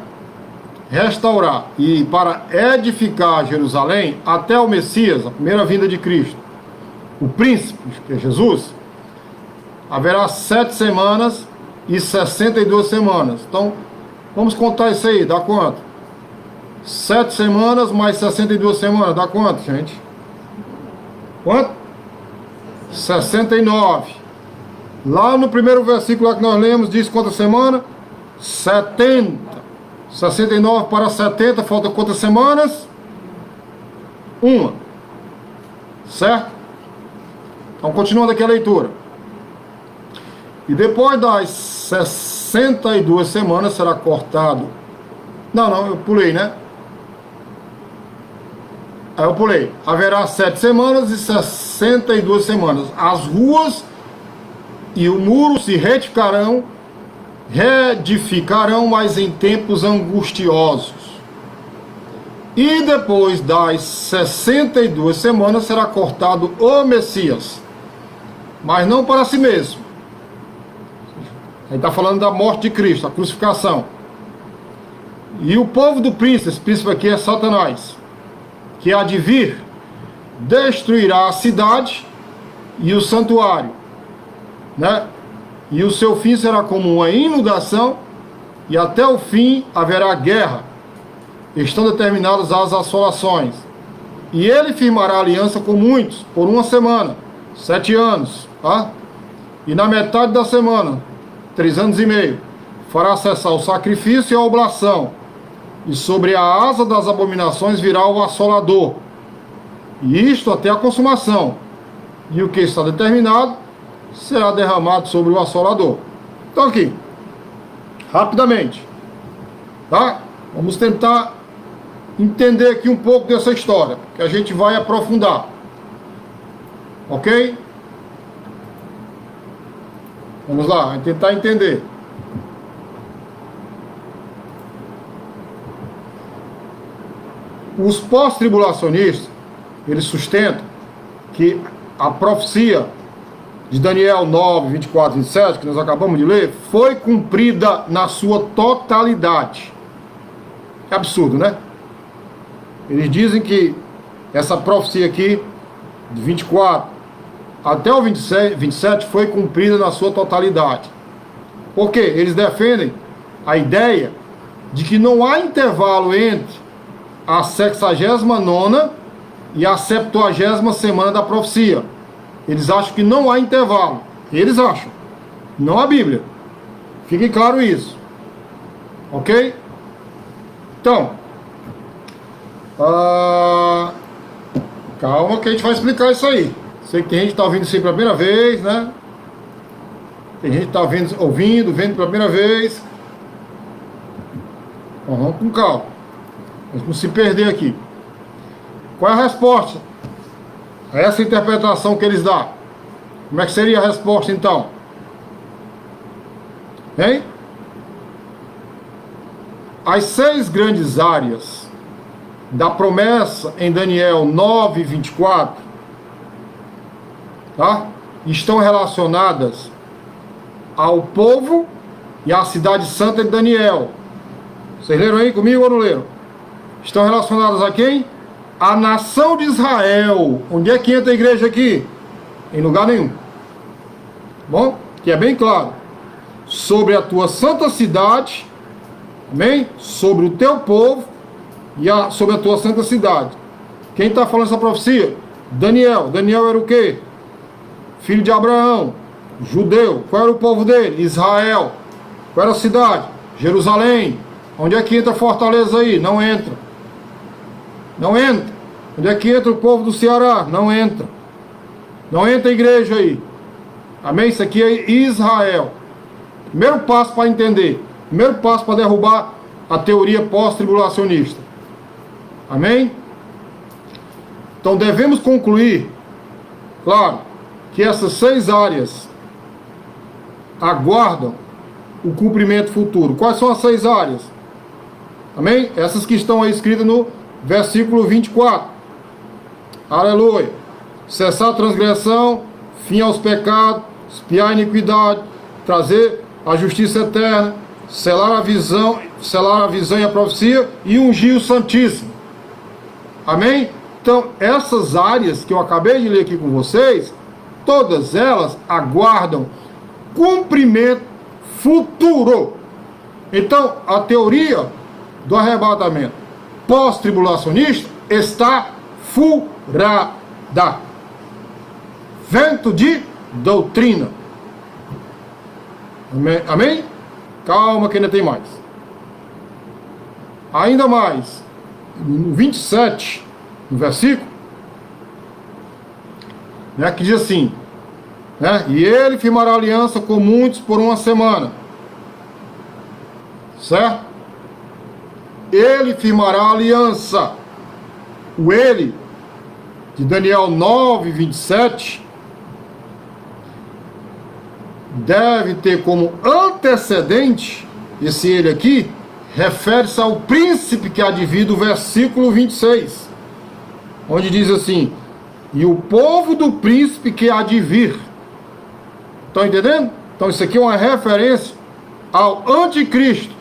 restaurar e para edificar Jerusalém até o Messias, a primeira vinda de Cristo, o príncipe, que é Jesus, haverá 7 semanas e 62 semanas. Então, vamos contar isso aí, dá quanto? 7 semanas mais 62 semanas, dá quanto, gente? Quanto? 69. Lá no primeiro versículo lá que nós lemos, diz quantas semanas? 70. 69 para 70, falta quantas semanas? Uma. Certo? Então, continuando aqui a leitura. E depois das 62 semanas será cortado. Não, eu pulei, né? Aí eu pulei. Haverá 7 semanas e 62 semanas. As ruas e o muro se reedificarão, mas em tempos angustiosos. E depois das 62 semanas será cortado o Messias, mas não para si mesmo. Ele está falando da morte de Cristo, a crucificação. E o povo do príncipe, esse príncipe aqui é Satanás, que há de vir, destruirá a cidade e o santuário, né? E o seu fim será como uma inundação, e até o fim haverá guerra. Estão determinadas as assolações. E ele firmará aliança com muitos, por 1 semana, 7 anos, tá? E na metade da semana, 3 anos e meio, fará cessar o sacrifício e a oblação, e sobre a asa das abominações virá o assolador, e isto até a consumação, e o que está determinado será derramado sobre o assolador. Então aqui, rapidamente, tá? Vamos tentar entender aqui um pouco dessa história, que a gente vai aprofundar, ok? Vamos lá, vamos tentar entender. Os pós-tribulacionistas, eles sustentam que a profecia de Daniel 9, 24, 27, que nós acabamos de ler, foi cumprida na sua totalidade. Que absurdo, né? Eles dizem que essa profecia aqui, de 24 até o 27, foi cumprida na sua totalidade. Por quê? Eles defendem a ideia de que não há intervalo entre a 69ª e a 70ª semana da profecia. Eles acham que não há intervalo. Eles acham. Não a Bíblia. Fique claro isso. Ok? Então, calma que a gente vai explicar isso aí. Sei que tem gente que está ouvindo isso aí pela primeira vez, né? Tem gente que está ouvindo pela primeira vez. Então, vamos com calma. Vamos não se perder aqui. Qual é a resposta a essa interpretação que eles dão? Como é que seria a resposta então? Hein? As 6 grandes áreas da promessa em Daniel 9, 24, tá? Estão relacionadas ao povo e à cidade santa de Daniel. Vocês leram aí comigo ou não leram? Estão relacionadas a quem? A nação de Israel. Onde é que entra a igreja aqui? Em lugar nenhum. Bom? Que é bem claro. Sobre a tua santa cidade, amém? Sobre o teu povo e sobre a tua santa cidade. Quem está falando essa profecia? Daniel. Daniel era o quê? Filho de Abraão, judeu. Qual era o povo dele? Israel. Qual era a cidade? Jerusalém. Onde é que entra a fortaleza aí? Não entra. Não entra. Onde é que entra o povo do Ceará? Não entra. Não entra a igreja aí. Amém? Isso aqui é Israel. Primeiro passo para entender. Primeiro passo para derrubar a teoria pós-tribulacionista. Amém? Então devemos concluir, claro, que essas 6 áreas aguardam o cumprimento futuro. Quais são as 6 áreas? Amém? Essas que estão aí escritas no versículo 24. Aleluia. Cessar a transgressão, fim aos pecados, expiar a iniquidade, trazer a justiça eterna, selar a visão e a profecia e ungir o Santíssimo. Amém? Então, essas áreas que eu acabei de ler aqui com vocês, todas elas aguardam cumprimento futuro. Então, a teoria do arrebatamento pós-tribulacionista está furada. Vento de doutrina. Amém? Amém? Calma que ainda tem mais. Ainda mais. No 27, no versículo, né, que diz assim, né, e ele firmará aliança com muitos por 1 semana. Certo? Ele firmará aliança. O ele, de Daniel 9, 27, deve ter como antecedente, esse ele aqui, refere-se ao príncipe que há de vir do versículo 26, onde diz assim, e o povo do príncipe que há de vir. Estão entendendo? Então isso aqui é uma referência ao anticristo,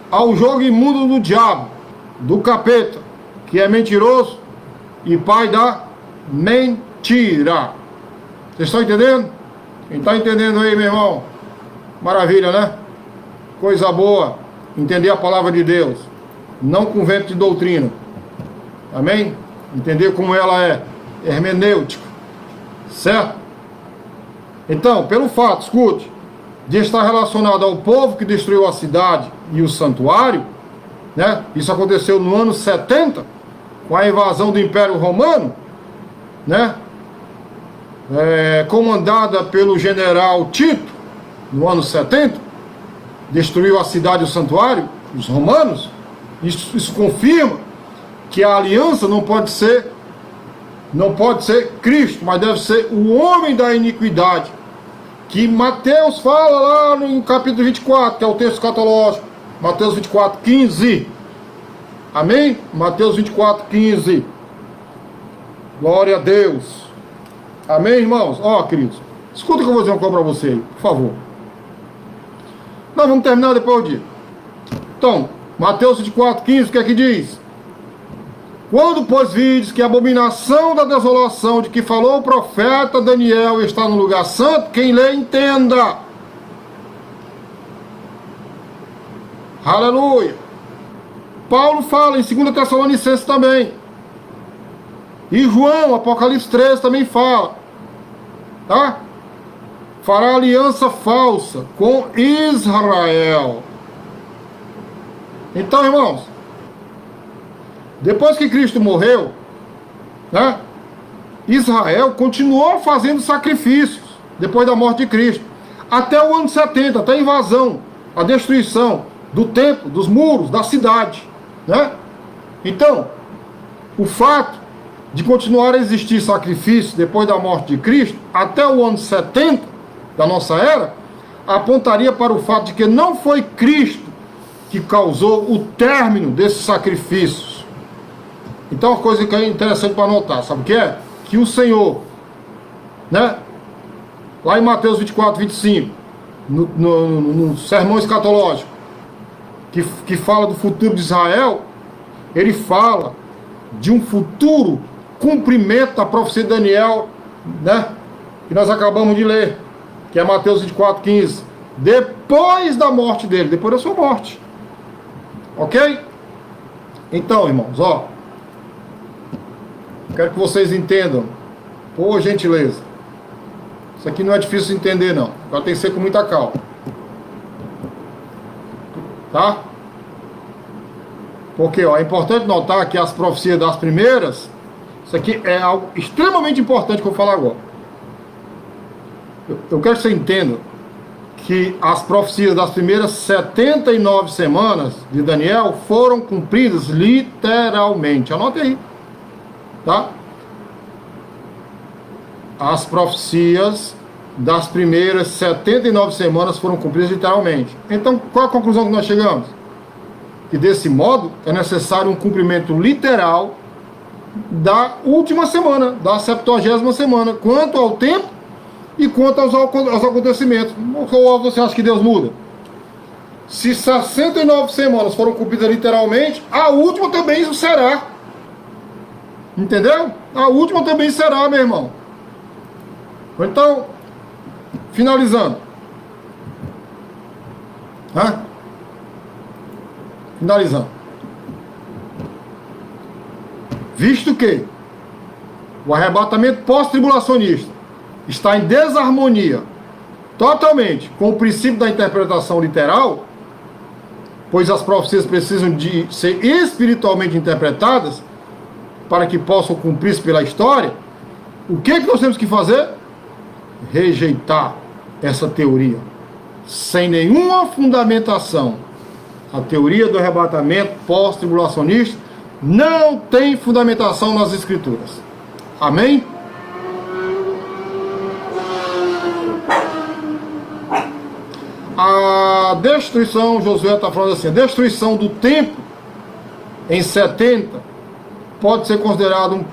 ao jogo imundo do diabo, do capeta, que é mentiroso e pai da mentira. Vocês estão entendendo? Quem está entendendo aí, meu irmão? Maravilha, né? Coisa boa. Entender a palavra de Deus. Não com vento de doutrina. Amém? Entender como ela é hermenêutica. Certo? Então, pelo fato, escute, de estar relacionado ao povo que destruiu a cidade e o santuário, né? Isso aconteceu no ano 70, com a invasão do Império Romano, né? Comandada pelo general Tito, no ano 70, destruiu a cidade e o santuário, os romanos. Isso confirma que a aliança não pode ser Cristo, mas deve ser o homem da iniquidade, que Mateus fala lá no capítulo 24, que é o texto escatológico, Mateus 24, 15. Amém? Mateus 24, 15. Glória a Deus. Amém, irmãos? Ó, queridos, Escuta que eu vou dizer uma coisa para você aí, por favor. Nós vamos terminar depois do dia. Então, Mateus 24:15, o que é que diz? Quando, pois, vides que a abominação da desolação de que falou o profeta Daniel está no lugar santo, quem lê, entenda. Aleluia. Paulo fala em 2 Tessalonicenses também. E João, Apocalipse 13, também fala. Tá? Fará aliança falsa com Israel. Então, irmãos, depois que Cristo morreu, né, Israel continuou fazendo sacrifícios depois da morte de Cristo, até o ano 70, até a invasão, a destruição do templo, dos muros, da cidade, né? Então, o fato de continuar a existir sacrifícios depois da morte de Cristo, até o ano 70 da nossa era, apontaria para o fato de que não foi Cristo que causou o término desses sacrifícios. Então, uma coisa que é interessante para notar, sabe o que é? Que o Senhor, né, lá em Mateus 24:25, no sermão escatológico, que fala do futuro de Israel, ele fala de um futuro cumprimento da profecia de Daniel, né, que nós acabamos de ler, que é Mateus 24:15, depois da morte dele, depois da sua morte. Ok? Então, irmãos, ó, quero que vocês entendam, por gentileza. Isso aqui não é difícil de entender, não. Agora tem que ser com muita calma. Tá? Porque, ó, é importante notar que as profecias das primeiras, isso aqui é algo extremamente importante que eu vou falar agora. Eu quero que você entenda que as profecias das primeiras 79 semanas de Daniel foram cumpridas literalmente. Anote aí. Tá? As profecias das primeiras 79 semanas foram cumpridas literalmente. Então, qual a conclusão que nós chegamos? Que desse modo é necessário um cumprimento literal da última semana, da 70ª semana, quanto ao tempo e quanto aos acontecimentos. Ou você acha que Deus muda? Se 69 semanas foram cumpridas literalmente, a última também será. Entendeu? A última também será, meu irmão. Então, finalizando. Finalizando. Visto que o arrebatamento pós-tribulacionista está em desarmonia totalmente com o princípio da interpretação literal, pois as profecias precisam de ser espiritualmente interpretadas para que possam cumprir-se pela história, o que nós temos que fazer? Rejeitar essa teoria sem nenhuma fundamentação. A teoria do arrebatamento pós-tribulacionista não tem fundamentação nas Escrituras. Amém? A destruição, Josué está falando assim, a destruição do templo em 70 pode ser considerado um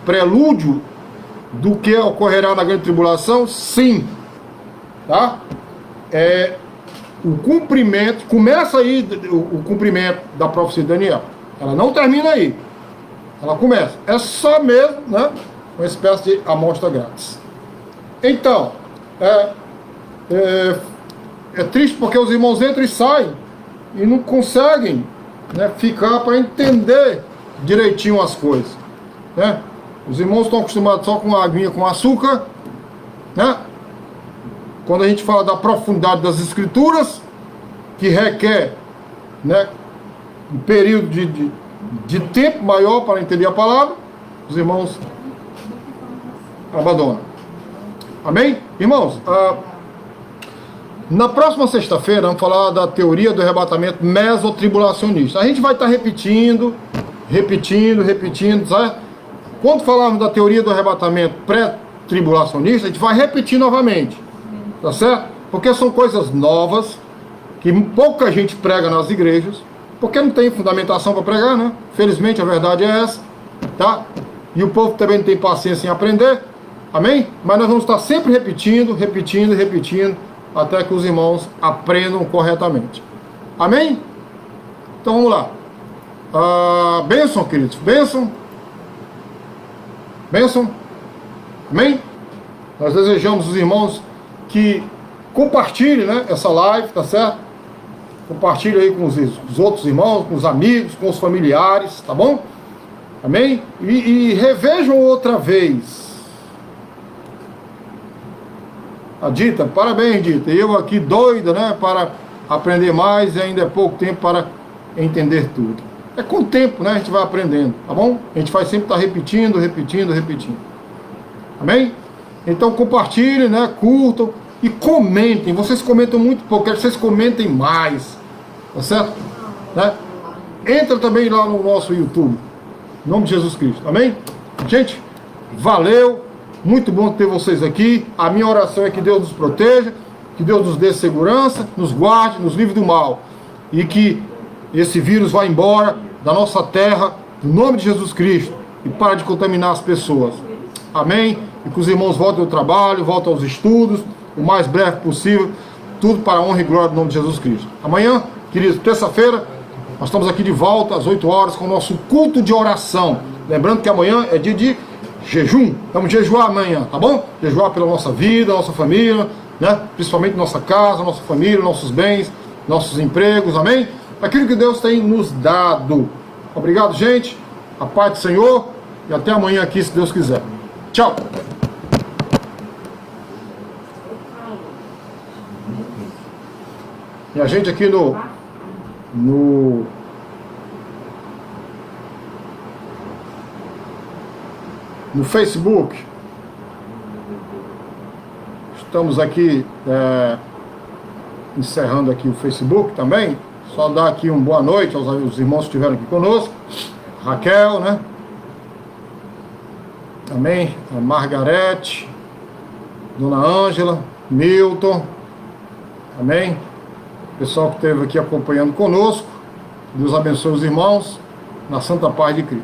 prelúdio do que ocorrerá na grande tribulação? Sim. Tá? O cumprimento, começa aí o cumprimento da profecia de Daniel. Ela não termina aí. Ela começa. É só mesmo, né, uma espécie de amostra grátis. Então, é triste porque os irmãos entram e saem e não conseguem, né, ficar para entender direitinho as coisas, né? Os irmãos estão acostumados só com a aguinha com açúcar, né? Quando a gente fala da profundidade das Escrituras, que requer, né, um período de tempo maior para entender a palavra, os irmãos abandonam. Amém? Irmãos, na próxima sexta-feira vamos falar da teoria do arrebatamento mesotribulacionista. A gente vai estar repetindo, certo? Quando falarmos da teoria do arrebatamento pré-tribulacionista, a gente vai repetir novamente, tá certo? Porque são coisas novas, que pouca gente prega nas igrejas, porque não tem fundamentação para pregar, né? Felizmente a verdade é essa, tá? E o povo também não tem paciência em aprender. Amém? Mas nós vamos estar sempre repetindo, até que os irmãos aprendam corretamente. Amém? Então vamos lá. Bênção, queridos. Bênção. Bênção. Amém? Nós desejamos os irmãos que compartilhem, né, essa live, tá certo? Compartilhe aí com os outros irmãos, com os amigos, com os familiares, tá bom? Amém? E revejam outra vez. A Dita, parabéns, Dita. Eu aqui doida, né, para aprender mais e ainda é pouco tempo para entender tudo. É com o tempo, né, a gente vai aprendendo, tá bom? A gente vai sempre estar repetindo. Amém? Então compartilhem, né, curtam e comentem. Vocês comentam muito pouco, quero que vocês comentem mais, tá certo? Né? Entra também lá no nosso YouTube, em nome de Jesus Cristo, amém? Gente, valeu, muito bom ter vocês aqui. A minha oração é que Deus nos proteja, que Deus nos dê segurança, nos guarde, nos livre do mal, e que esse vírus vá embora da nossa terra, em nome de Jesus Cristo, e pare de contaminar as pessoas, amém? E que os irmãos voltem ao trabalho, voltem aos estudos, o mais breve possível, tudo para a honra e glória do nome de Jesus Cristo. Amanhã, queridos, terça-feira, nós estamos aqui de volta às 8 horas com o nosso culto de oração. Lembrando que amanhã é dia de jejum, vamos jejuar amanhã, tá bom? Jejuar pela nossa vida, nossa família, né? Principalmente nossa casa, nossa família, nossos bens, nossos empregos, amém? Aquilo que Deus tem nos dado. Obrigado, gente, a paz do Senhor, e até amanhã aqui, se Deus quiser. Tchau! E a gente aqui no Facebook, estamos aqui encerrando aqui o Facebook também. Só dar aqui uma boa noite aos irmãos que estiveram aqui conosco. Raquel, né? Amém? A Margarete, Dona Ângela, Milton, amém? Pessoal que esteve aqui acompanhando conosco. Deus abençoe os irmãos, na santa paz de Cristo.